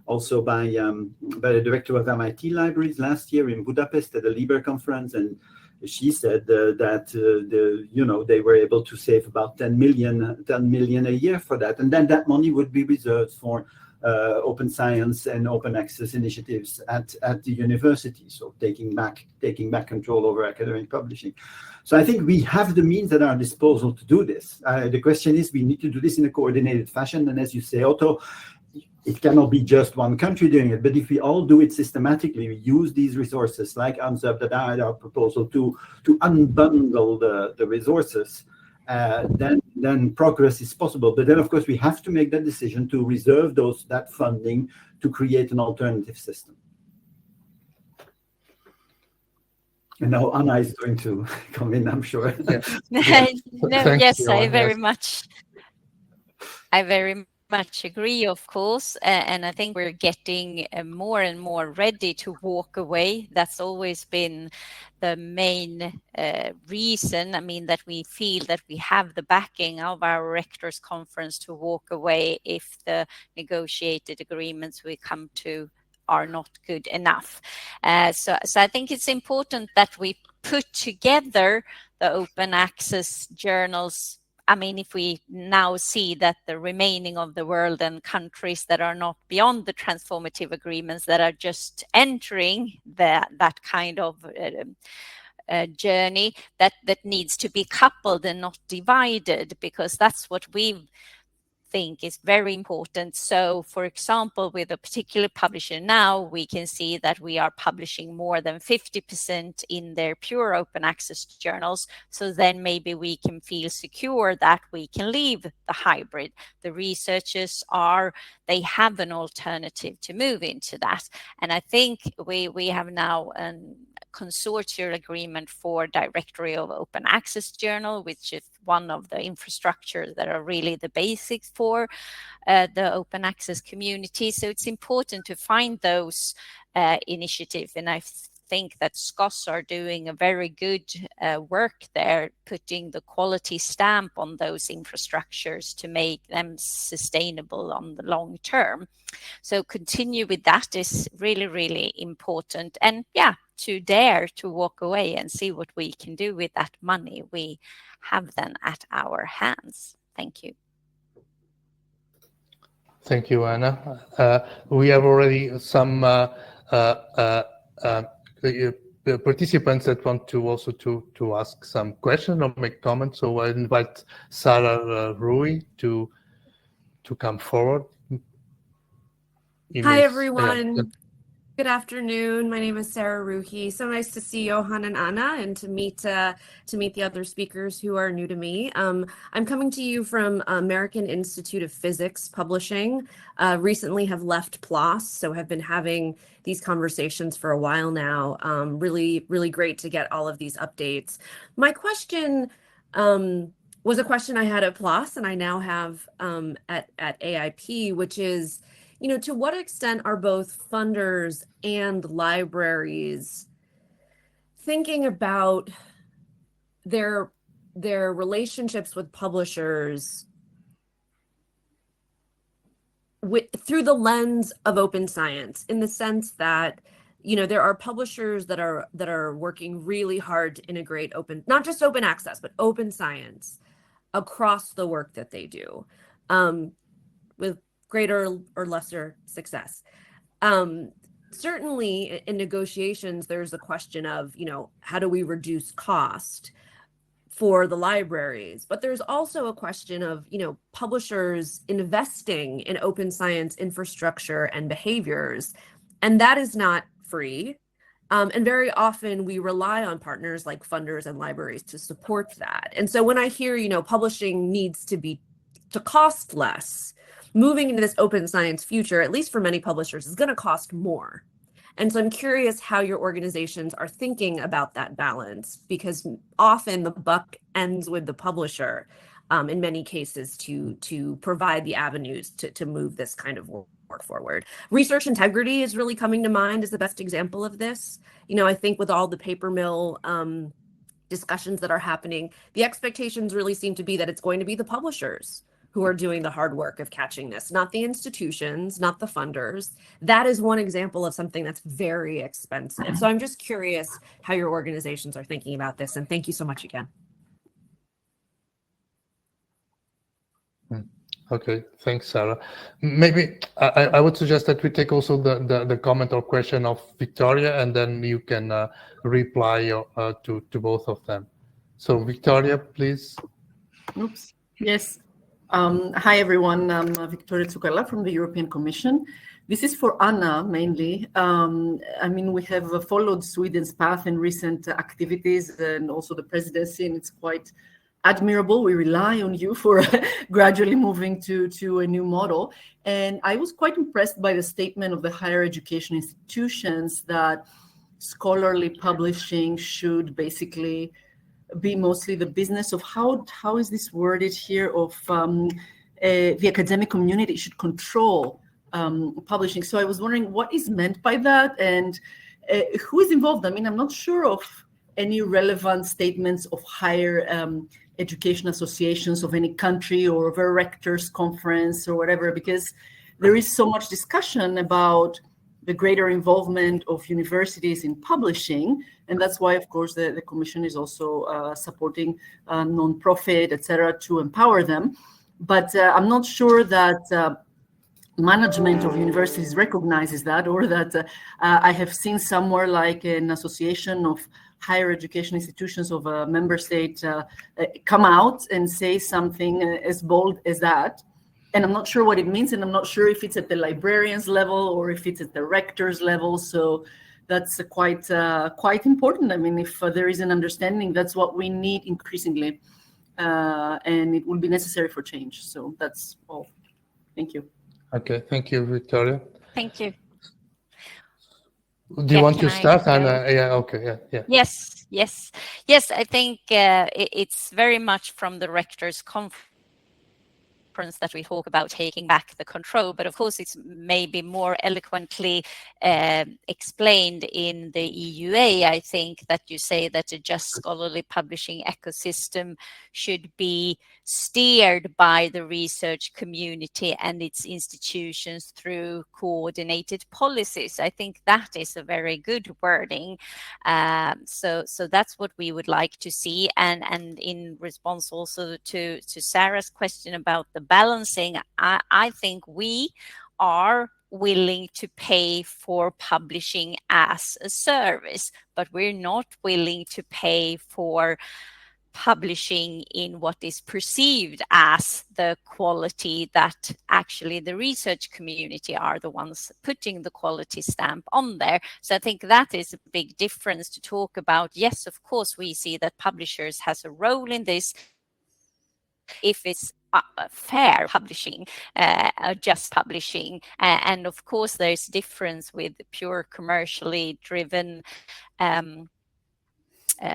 D: also by the director of MIT Libraries last year in Budapest at the Liber conference, and she said that they were able to save about 10 million a year for that, and then that money would be reserved for open science and open access initiatives at the university. So taking back control over academic publishing. So I think we have the means at our disposal to do this. The question is, we need to do this in a coordinated fashion, and as you say, Otto, it cannot be just one country doing it, but if we all do it systematically, we use these resources like ANSUB, that are our proposal to unbundle the resources, then progress is possible. But then, of course, we have to make that decision to reserve that funding to create an alternative system. And now Anna is going to come in, I'm sure.
A: Yes.
B: Yes, I very much agree, of course, and I think we're getting more and more ready to walk away. That's always been the main reason, I mean, that we feel that we have the backing of our rectors' conference to walk away if the negotiated agreements we come to are not good enough. So I think it's important that we put together the open access journals. I mean, if we now see that the remaining of the world and countries that are not beyond the transformative agreements, that are just entering that kind of journey, that needs to be coupled and not divided, because that's what we think is very important. So, for example, with a particular publisher now, we can see that we are publishing more than 50% in their pure open access journals. So then maybe we can feel secure that we can leave the hybrid. The researchers they have an alternative to move into that. And I think we have now a consortial agreement for Directory of Open Access Journal, which is one of the infrastructures that are really the basics for the open access community. So it's important to find those initiatives. And I think that SCOS are doing a very good work there, putting the quality stamp on those infrastructures to make them sustainable on the long term. So continue with that is really, really important. And to dare to walk away and see what we can do with that money we have then at our hands. Thank you.
A: Thank you, Anna. We have already some participants that want to also to ask some questions or make comments. So I invite Sarah Rui to come forward.
E: Hi, everyone. Good afternoon. My name is Sarah Ruhi. So nice to see Johan and Anna, and to meet the other speakers who are new to me. I'm coming to you from American Institute of Physics Publishing. Recently have left PLOS, so have been having these conversations for a while now. Really, really great to get all of these updates. My question was a question I had at PLOS, and I now have at AIP, which is, to what extent are both funders and libraries thinking about their relationships with publishers through the lens of open science, in the sense that, there are publishers that are working really hard to integrate not just open access, but open science across the work that they do, with greater or lesser success. Certainly in negotiations, there's a question of, how do we reduce cost for the libraries? But there's also a question of, publishers investing in open science infrastructure and behaviors, and that is not free. And very often we rely on partners like funders and libraries to support that. And so when I hear, publishing needs to cost less, moving into this open science future, at least for many publishers, is going to cost more. And so I'm curious how your organizations are thinking about that balance, because often the buck ends with the publisher in many cases to provide the avenues to move this kind of work forward. Research integrity is really coming to mind as the best example of this. I think with all the paper mill discussions that are happening, the expectations really seem to be that it's going to be the publishers who are doing the hard work of catching this, not the institutions, not the funders. That is one example of something that's very expensive. So I'm just curious how your organizations are thinking about this. And thank you so much again.
A: Okay, thanks, Sarah. Maybe I would suggest that we take also the comment or question of Victoria, and then you can reply to both of them. So Victoria, please.
F: Oops. Yes. Hi, everyone. I'm Victoria Tsukala from the European Commission. This is for Anna, mainly. I mean, we have followed Sweden's path in recent activities and also the presidency, and it's quite admirable. We rely on you for gradually moving to a new model. And I was quite impressed by the statement of the higher education institutions that scholarly publishing should basically be mostly the business of how is this worded here of the academic community should control publishing. So I was wondering what is meant by that and who is involved. I mean, I'm not sure of any relevant statements of higher education associations of any country or of a rectors conference or whatever, because there is so much discussion about the greater involvement of universities in publishing. And that's why, of course, the Commission is also supporting nonprofit, et cetera, to empower them. But I'm not sure that management of universities recognizes that, or that I have seen somewhere like an association of higher education institutions of a member state come out and say something as bold as that. And I'm not sure what it means, and I'm not sure if it's at the librarians level or if it's at the rectors level. So that's quite important. I mean, if there is an understanding, that's what we need increasingly, and it will be necessary for change. So that's all. Thank you.
A: Okay, thank you, Victoria.
B: Thank you.
A: Do you want to start, Anna? Yeah, okay, yeah.
B: Yes. I think it's very much from the rectors' conference that we talk about taking back the control, but of course it's maybe more eloquently explained in the EUA. I think that you say that a just scholarly publishing ecosystem should be steered by the research community and its institutions through coordinated policies. I think that is a very good wording. So that's what we would like to see. And in response also to Sarah's question about the balancing, I think we are willing to pay for publishing as a service, but we're not willing to pay for publishing in what is perceived as the quality that actually the research community are the ones putting the quality stamp on there. So I think that is a big difference to talk about. Yes, of course, we see that publishers has a role in this if it's fair publishing, just publishing. And of course, there's difference with pure commercially driven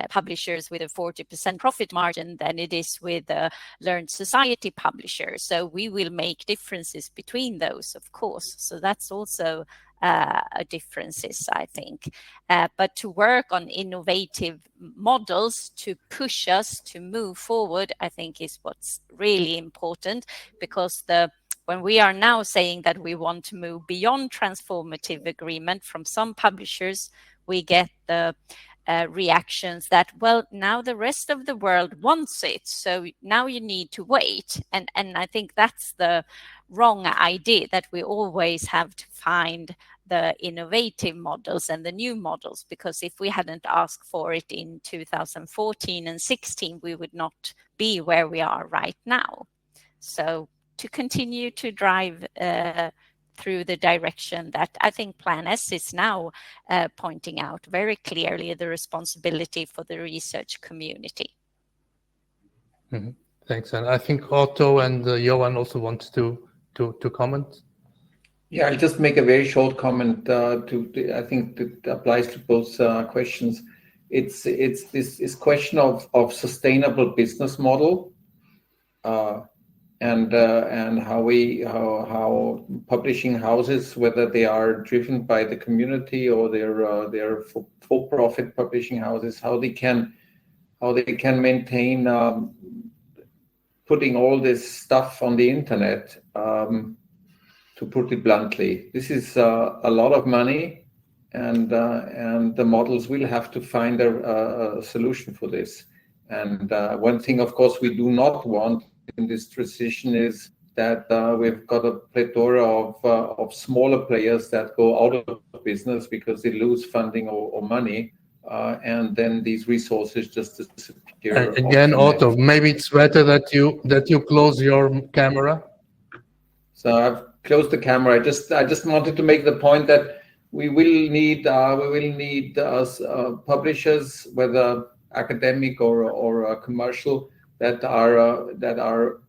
B: publishers with a 40% profit margin than it is with learned society publishers. So we will make differences between those, of course. So that's also a differences, I think. But to work on innovative models to push us to move forward, I think is what's really important, because when we are now saying that we want to move beyond transformative agreement from some publishers, we get the reactions that, well, now the rest of the world wants it, so now you need to wait. And I think that's the wrong idea, that we always have to find the innovative models and the new models, because if we hadn't asked for it in 2014 and 16, we would not be where we are right now. So to continue to drive through the direction that I think Plan S is now pointing out very clearly, the responsibility for the research community.
A: Mm-hmm. Thanks. And I think Otto and Johan also wants to comment.
C: Yeah, I'll just make a very short comment. I think that applies to both questions. It's this question of sustainable business model. And how publishing houses, whether they are driven by the community or they're for-profit publishing houses, how they can maintain putting all this stuff on the internet, to put it bluntly. This is a lot of money, and the models will have to find a solution for this. And one thing, of course, we do not want in this transition is that we've got a plethora of smaller players that go out of business because they lose funding or money, and then these resources just disappear.
A: Again, Otto, maybe it's better that you close your camera.
C: So I've closed the camera. I just wanted to make the point that we will need publishers, whether academic or commercial, that are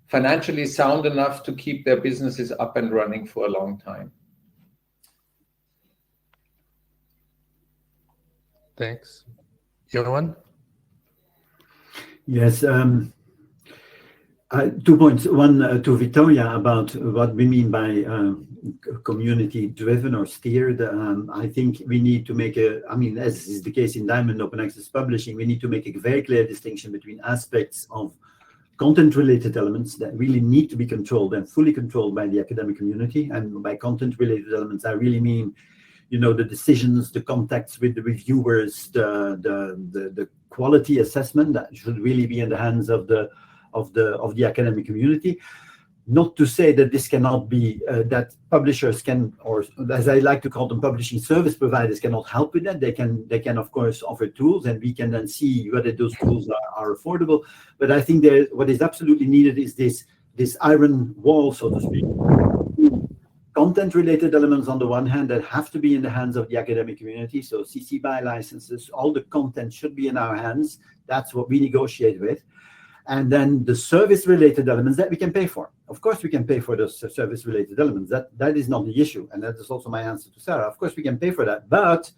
C: financially sound enough to keep their businesses up and running for a long time.
A: Thanks. Johan?
D: Yes. 2 points. One to Victoria about what we mean by community-driven or steered. I think we need to make as is the case in Diamond Open Access Publishing, we need to make a very clear distinction between aspects of content-related elements that really need to be controlled and fully controlled by the academic community. And by content-related elements, I really mean, the decisions, the contacts with the reviewers, the quality assessment that should really be in the hands of the academic community. Not to say that this cannot be, that publishers can, or as I like to call them, publishing service providers cannot help with that. They can of course offer tools, and we can then see whether those tools are affordable. But I think what is absolutely needed is this iron wall, so to speak. Content-related elements on the one hand that have to be in the hands of the academic community. So CC BY licenses, all the content should be in our hands. That's what we negotiate with. And then the service-related elements that we can pay for. Of course, we can pay for those service-related elements. That is not the issue. And that is also my answer to Sarah. Of course, we can pay for that. But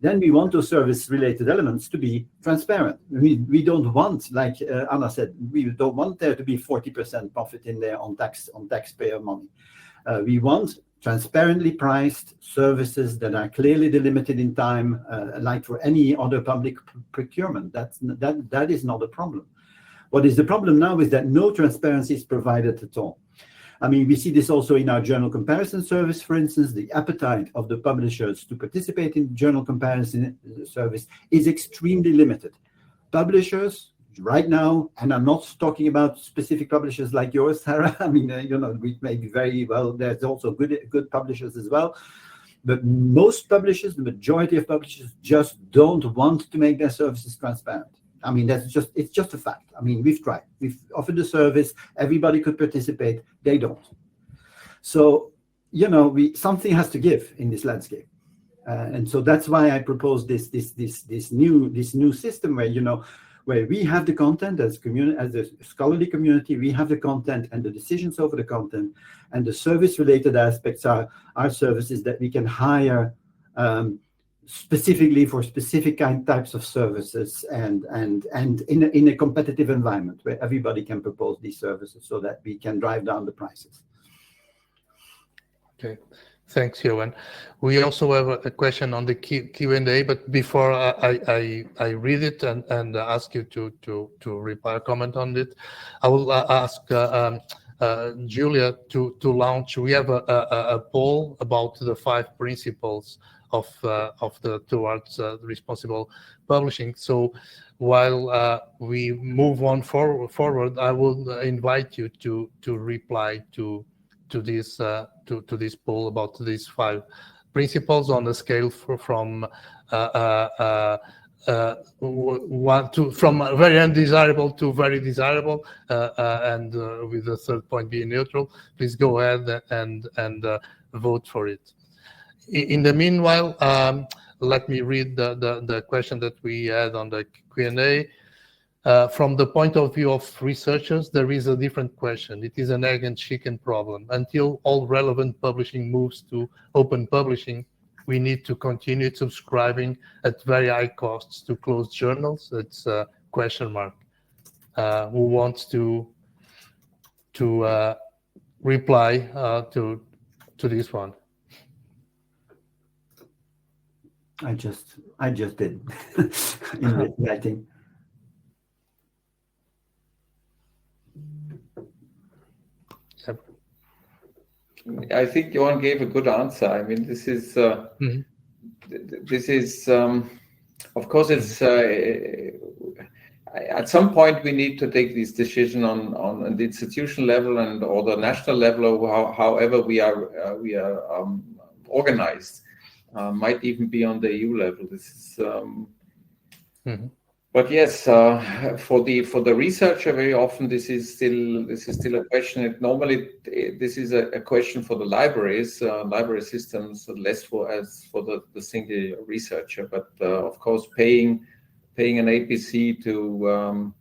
D: then we want those service-related elements to be transparent. We don't want, like Anna said, we don't want there to be 40% profit in there on taxpayer money. We want transparently priced services that are clearly delimited in time, like for any other public procurement. That is not a problem. What is the problem now is that no transparency is provided at all. We see this also in our journal comparison service, for instance. The appetite of the publishers to participate in journal comparison service is extremely limited. Publishers right now, and I'm not talking about specific publishers like yours, Sarah. We may be very well, there's also good publishers as well. But most publishers, the majority of publishers, just don't want to make their services transparent. It's just a fact. We've tried. We've offered the service. Everybody could participate. They don't. So, something has to give in this landscape. And so that's why I propose this new system where we have the content as a scholarly community, we have the content and the decisions over the content, and the service-related aspects are services that we can hire specifically for specific types of services, and in a competitive environment where everybody can propose these services so that we can drive down the prices.
A: Okay, thanks, Johan. We also have a question on the Q&A, but before I read it and ask you to reply or comment on it, I will ask Julia to launch. We have a poll about the 5 principles of the towards responsible publishing. So while we move on forward, I will invite you to reply to this poll about these 5 principles on the scale from 1 to from very undesirable to very desirable, and with the third point being neutral. Please go ahead and vote for it. In the meanwhile, let me read the question that we had on the Q&A. From the point of view of researchers, there is a different question. It is an egg and chicken problem. Until all relevant publishing moves to open publishing, we need to continue subscribing at very high costs to closed journals. It's a question mark. Who wants to reply to this one?
D: I just did in writing.
C: I think Johan gave a good answer. I mean, this is of course, it's at some point we need to take this decision on the institution level and or the national level, or however we are organized. Might even be on the EU level. This is. But yes, for the researcher, very often this is still a question. Normally, this is a question for the libraries, library systems, less for the single researcher. But of course, paying an APC to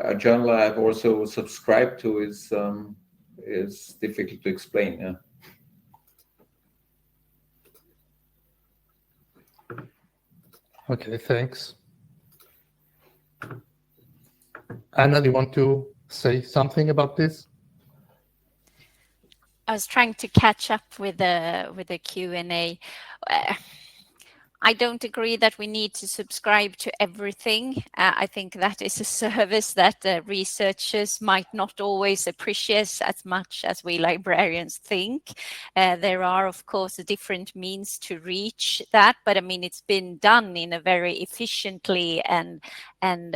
C: a journal I've also subscribed to is difficult to explain. Yeah.
A: Okay, thanks. Anna, do you want to say something about this?
B: I was trying to catch up with the Q&A. I don't agree that we need to subscribe to everything. I think that is a service that researchers might not always appreciate as much as we librarians think. There are, of course, different means to reach that, but I mean, it's been done in a very efficiently and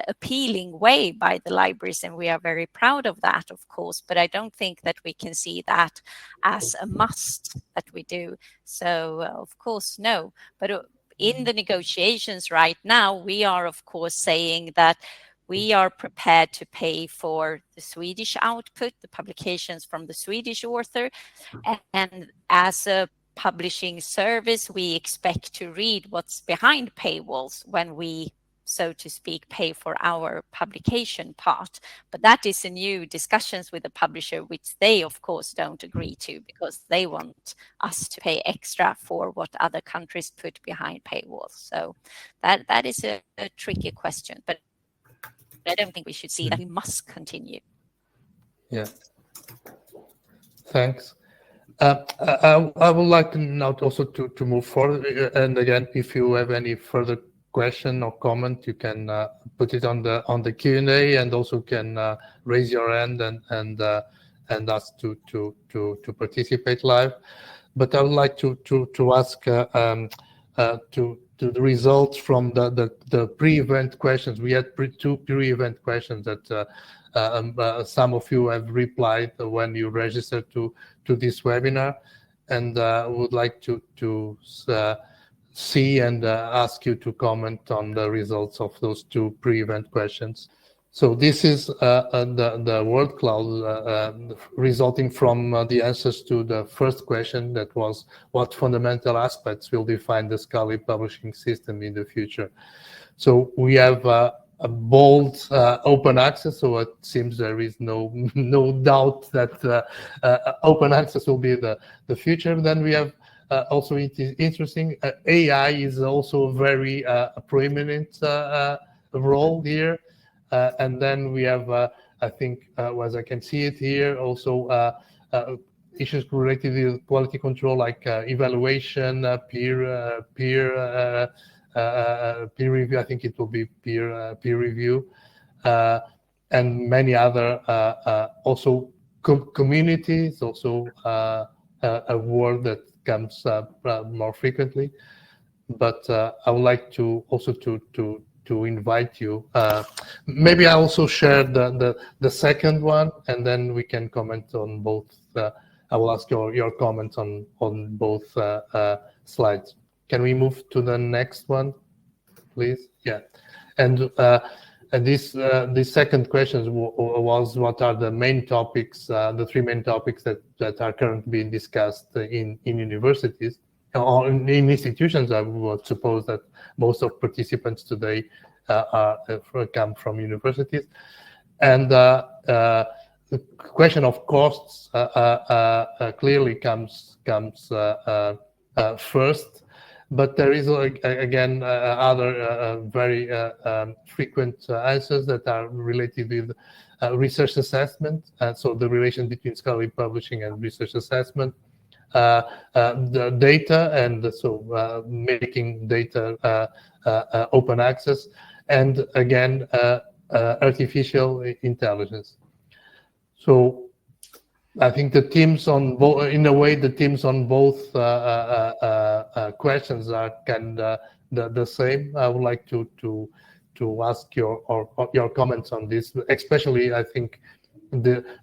B: appealing way by the libraries, and we are very proud of that, of course, but I don't think that we can see that as a must that we do. So, of course, no. But in the negotiations right now, we are, of course, saying that we are prepared to pay for the Swedish output, the publications from the Swedish author. And as a publishing service, we expect to read what's behind paywalls when we, so to speak, pay for our publication part. But that is a new discussions with the publisher, which they, of course, don't agree to, because they want us to pay extra for what other countries put behind paywalls. So that is a tricky question, but I don't think we should see that we must continue.
A: Yeah. Thanks. I would like now also to move forward. And again, if you have any further question or comment, you can put it on the Q&A, and also can raise your hand and ask to participate live. But I would like to ask to the results from the pre-event questions. We had two pre-event questions that some of you have replied when you registered to this webinar, and would like to see and ask you to comment on the results of those two pre-event questions. So this is the word cloud resulting from the answers to the first question, that was, what fundamental aspects will define the scholarly publishing system in the future? So we have a bold open access, so it seems there is no doubt that open access will be the future. Then we have also, it is interesting, AI is also a very prominent role here. And then we have, I think, as I can see it here, also issues related to quality control, like evaluation, peer review. I think it will be peer review, and many other also communities. Also a word that comes more frequently. But I would like to also to invite you. Maybe I also share the second one, and then we can comment on both. I will ask your comments on both slides. Can we move to the next one, please? Yeah. And this second question was, what are the main topics, the three main topics that are currently being discussed in universities or in institutions? I would suppose that most of participants today come from universities. And the question of costs clearly comes first. But there is, again, other very frequent answers that are related with research assessment. So the relation between scholarly publishing and research assessment, the data, and so making data open access, and again, artificial intelligence. So I think the teams on both, in a way, the teams on both questions are kind of the same. I would like to ask your comments on this, especially I think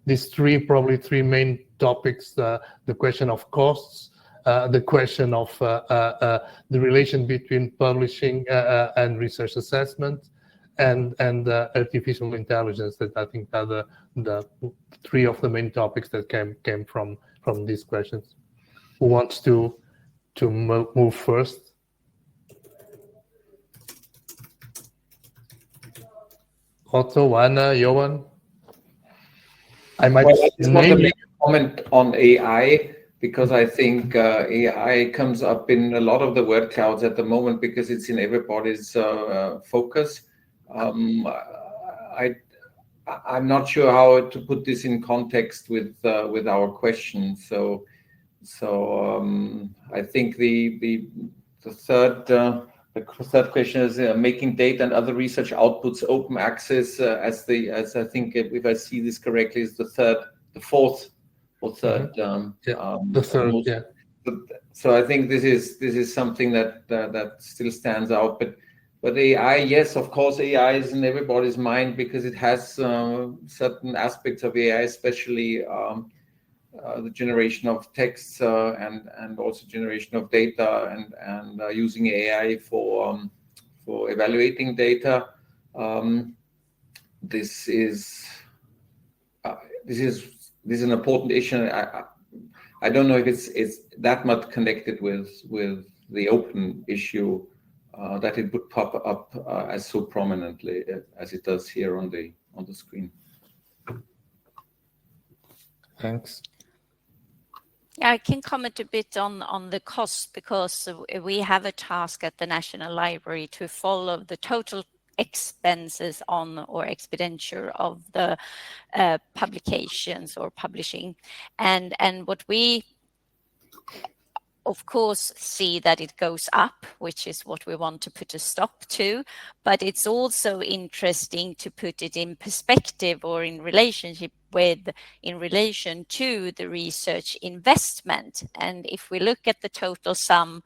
A: these probably three main topics: the question of costs, the question of the relation between publishing and research assessment, and artificial intelligence. That I think are the three of the main topics that came from these questions. Who wants to move first? Otto, Anna, Johan? I might
C: just want to make a comment on AI, because I think AI comes up in a lot of the word clouds at the moment because it's in everybody's focus. I'm not sure how to put this in context with our question. So I think the third question is making data and other research outputs open access, as I think, if I see this correctly, is the fourth or third.
A: The third, yeah.
C: So I think this is something that still stands out. But AI, yes, of course, AI is in everybody's mind because it has certain aspects of AI, especially the generation of texts and also generation of data and using AI for evaluating data. This is an important issue. I don't know if it's that much connected with the open issue that it would pop up as so prominently as it does here on the screen.
A: Thanks.
B: Yeah, I can comment a bit on the cost, because we have a task at the National Library to follow the total expenses on or expenditure of the publications or publishing, and what we of course see that it goes up, which is what we want to put a stop to, but it's also interesting to put it in perspective or in relation to the research investment. And if we look at the total sum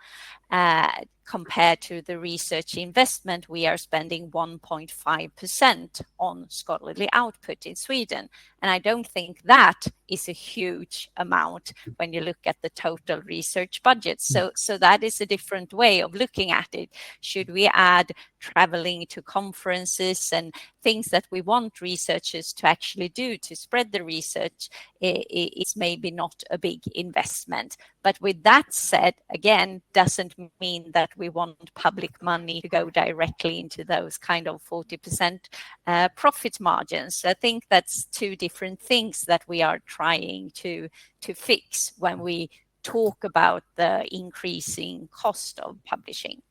B: compared to the research investment, we are spending 1.5% on scholarly output in Sweden. And I don't think that is a huge amount when you look at the total research budget. So that is a different way of looking at it. Should we add traveling to conferences and things that we want researchers to actually do to spread the research? It's maybe not a big investment. But with that said, again, doesn't mean that we want public money to go directly into those kind of 40% profit margins. I think that's two different things that we are trying to fix when we talk about the increasing cost of publishing.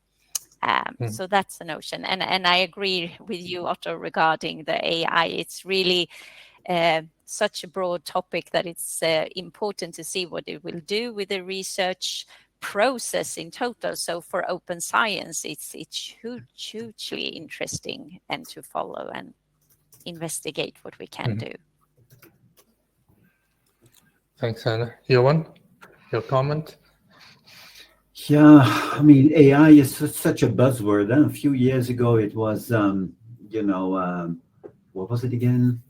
B: So that's the notion. And I agree with you, Otto, regarding the AI. It's really such a broad topic that it's important to see what it will do with the research process in total. So for open science, it's hugely interesting and to follow and investigate what we can do.
A: Thanks, Anna. Johan, your comment?
D: Yeah, I mean, AI is such a buzzword. A few years ago, it was, what was it again?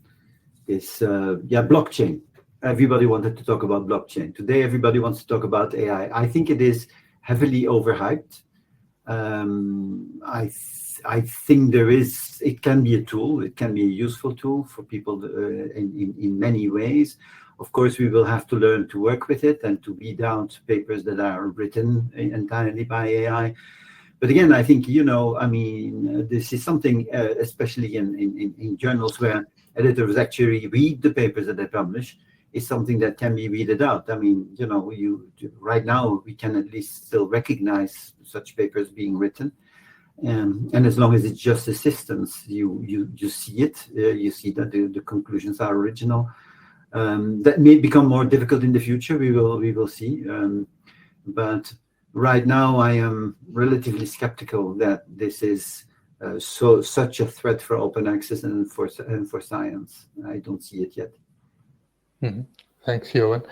D: This, blockchain. Everybody wanted to talk about blockchain. Today, everybody wants to talk about AI. I think it is heavily overhyped. I think it can be a tool. It can be a useful tool for people in many ways. Of course, we will have to learn to work with it and to weed out papers that are written entirely by AI. But again, I think, this is something, especially in journals where editors actually read the papers that they publish, is something that can be weeded out. I mean, right now, we can at least still recognize such papers being written. And as long as it's just assistance, you see it. You see that the conclusions are original. That may become more difficult in the future. We will see. But right now, I am relatively skeptical that this is such a threat for open access and for science. I don't see it yet.
A: Thanks, Johan.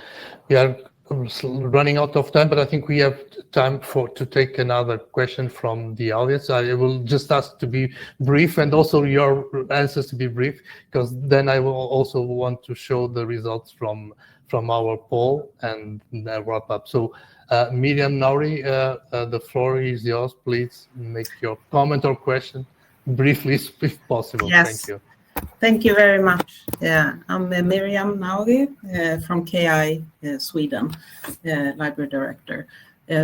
A: We are running out of time, but I think we have time to take another question from the audience. I will just ask to be brief, and also your answers to be brief, because then I will also want to show the results from our poll and wrap up. So Miriam Nauri, the floor is yours. Please make your comment or question briefly if possible.
G: Yes.
A: Thank you.
G: Thank you very much. Yeah, I'm Miriam Nauri from KI Sweden, Library Director.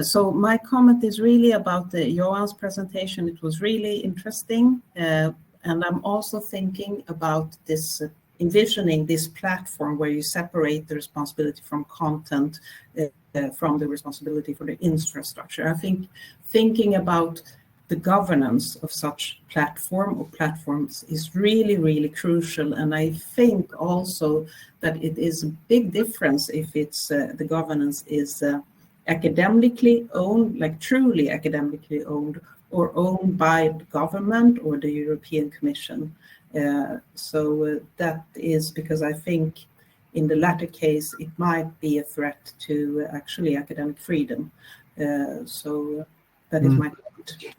G: So my comment is really about Johan's presentation. It was really interesting. And I'm also thinking about this, envisioning this platform where you separate the responsibility from content from the responsibility for the infrastructure. I think thinking about the governance of such platform or platforms is really, really crucial. And I think also that it is a big difference if it's the governance is academically owned, like truly academically owned, or owned by the government or the European Commission. So that is because I think in the latter case, it might be a threat to actually academic freedom. So that is my point.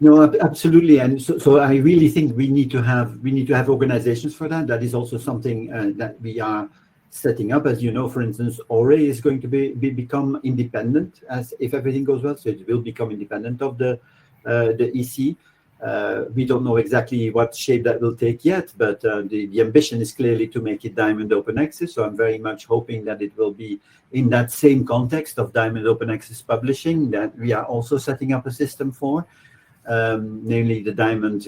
D: No, absolutely, and so I really think we need to have organizations for that. That is also something that we are setting up. As you know, for instance, ORE is going to become independent as if everything goes well. So it will become independent of the EC. We don't know exactly what shape that will take yet, but the ambition is clearly to make it Diamond Open Access. So I'm very much hoping that it will be in that same context of Diamond Open Access publishing that we are also setting up a system for. Namely the Diamond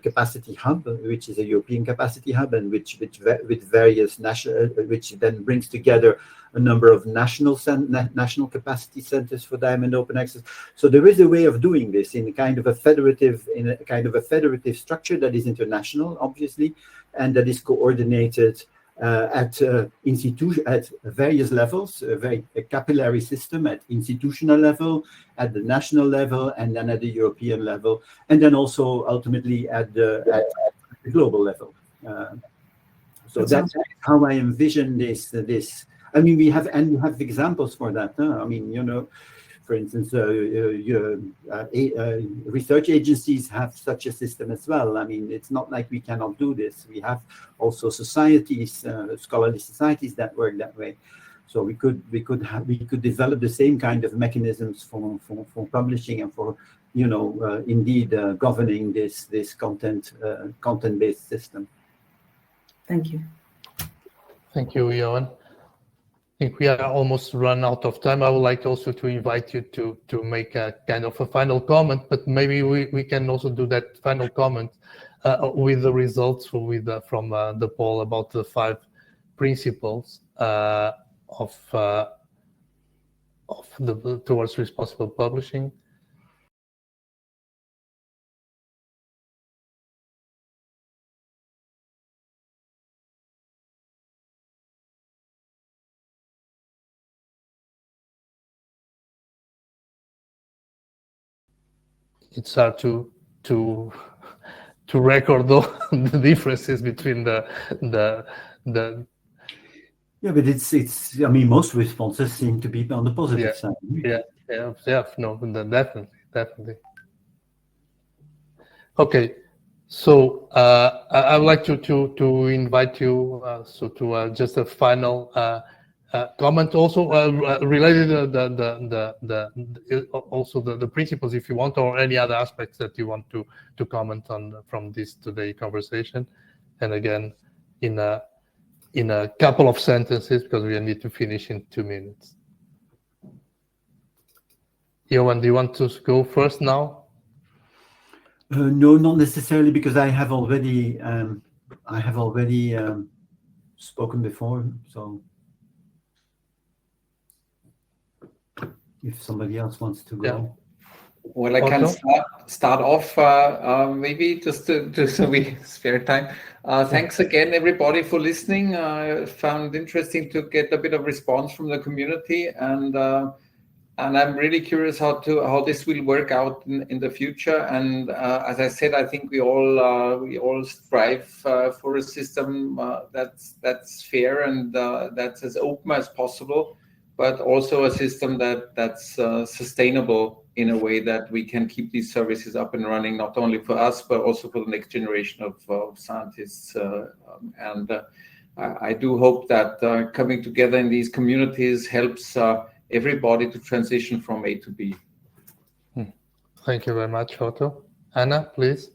D: Capacity Hub, which is a European capacity hub, and which with various national, which then brings together a number of national capacity centers for Diamond Open Access. So there is a way of doing this in a kind of a federative structure that is international, obviously, and that is coordinated at various levels, a capillary system at institutional level, at the national level, and then at the European level, and then also ultimately at the global level. So that's how I envision this. I mean, we have examples for that. I mean, you know, for instance, research agencies have such a system as well. I mean, it's not like we cannot do this. We have also societies, scholarly societies that work that way. So we could develop the same kind of mechanisms for publishing and for, you know, indeed governing this content-based system.
G: Thank you.
A: Thank you, Johan. I think we are almost run out of time. I would like also to invite you to make a kind of a final comment, but maybe we can also do that final comment with the results from the poll about the 5 principles towards responsible publishing. It's hard to record the differences between the
D: Yeah, but it's. I mean, most responses seem to be on the positive side.
A: Yeah. No, definitely. Okay, so I would like to invite you to just a final comment also related also the principles, if you want, or any other aspects that you want to comment on from this today conversation. And again, in a couple of sentences, because we need to finish in 2 minutes. Johan, do you want to go first now?
D: No, not necessarily, because I have already spoken before. So if somebody else wants to go.
A: Yeah.
C: Well, I can start off maybe just so we spare time. Thanks again, everybody, for listening. I found it interesting to get a bit of response from the community, and And I'm really curious how this will work out in the future. And as I said, I think we all strive for a system that's fair and that's as open as possible, but also a system that's sustainable in a way that we can keep these services up and running, not only for us, but also for the next generation of scientists. I do hope that coming together in these communities helps everybody to transition from A to B.
A: Thank you very much, Otto. Anna, please.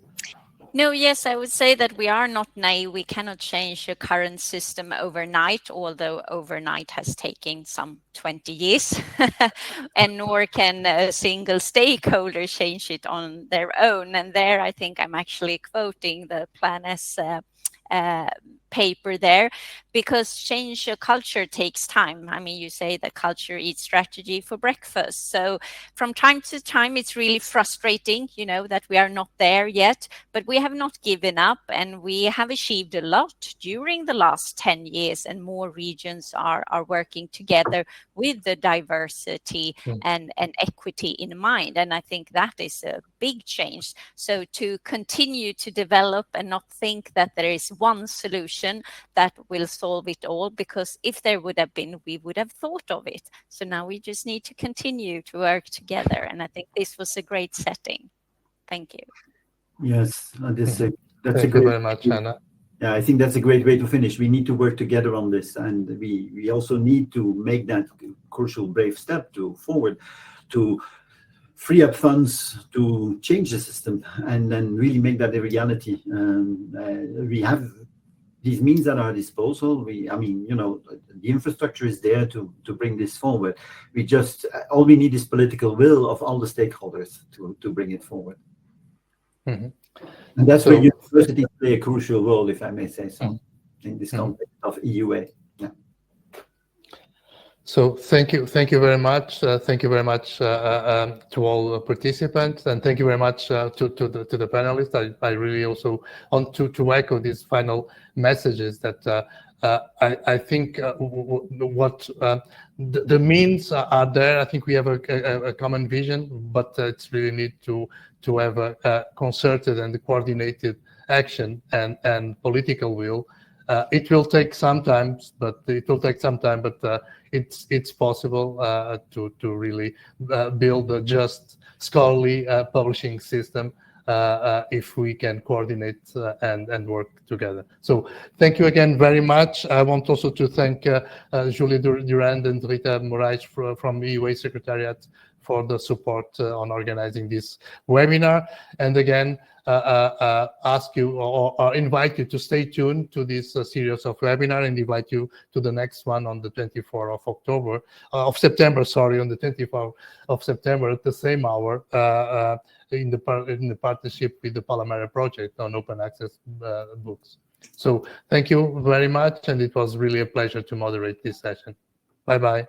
B: No, yes, I would say that we are not naive. We cannot change the current system overnight, although overnight has taken some 20 years, and nor can a single stakeholder change it on their own. And there, I think I'm actually quoting the Plan S paper there, because change a culture takes time. I mean, you say that culture eats strategy for breakfast. So from time to time, it's really frustrating, that we are not there yet, but we have not given up, and we have achieved a lot during the last 10 years, and more regions are working together with the diversity and equity in mind. And I think that is a big change. So to continue to develop and not think that there is one solution that will solve it all, because if there would have been, we would have thought of it. So now we just need to continue to work together. And I think this was a great setting. Thank you.
D: Yes, that's
A: Thank you very much, Anna.
D: Yeah, I think that's a great way to finish. We need to work together on this, and we also need to make that crucial brave step forward to free up funds to change the system and then really make that a reality. We have these means at our disposal. The infrastructure is there to bring this forward. All we need is political will of all the stakeholders to bring it forward.
A: Mm-hmm.
D: And that's where universities play a crucial role, if I may say so, in this context of EUA. Yeah.
A: So thank you very much. Thank you very much to all participants, and thank you very much to the panelists. I really also want to echo these final messages that I think the means are there. I think we have a common vision, but it's really need to have a concerted and coordinated action and political will. It will take some time, but it's possible to really build a just scholarly publishing system if we can coordinate and work together. So thank you again very much. I want also to thank Julie Durand and Rita Moraes from EUA Secretariat for the support on organizing this webinar. And again, ask you or invite you to stay tuned to this series of webinar, and invite you to the next one on the 24th of September, on the 24th of September at the same hour in the partnership with the Palamara project on open access books. So thank you very much, and it was really a pleasure to moderate this session. Bye-bye.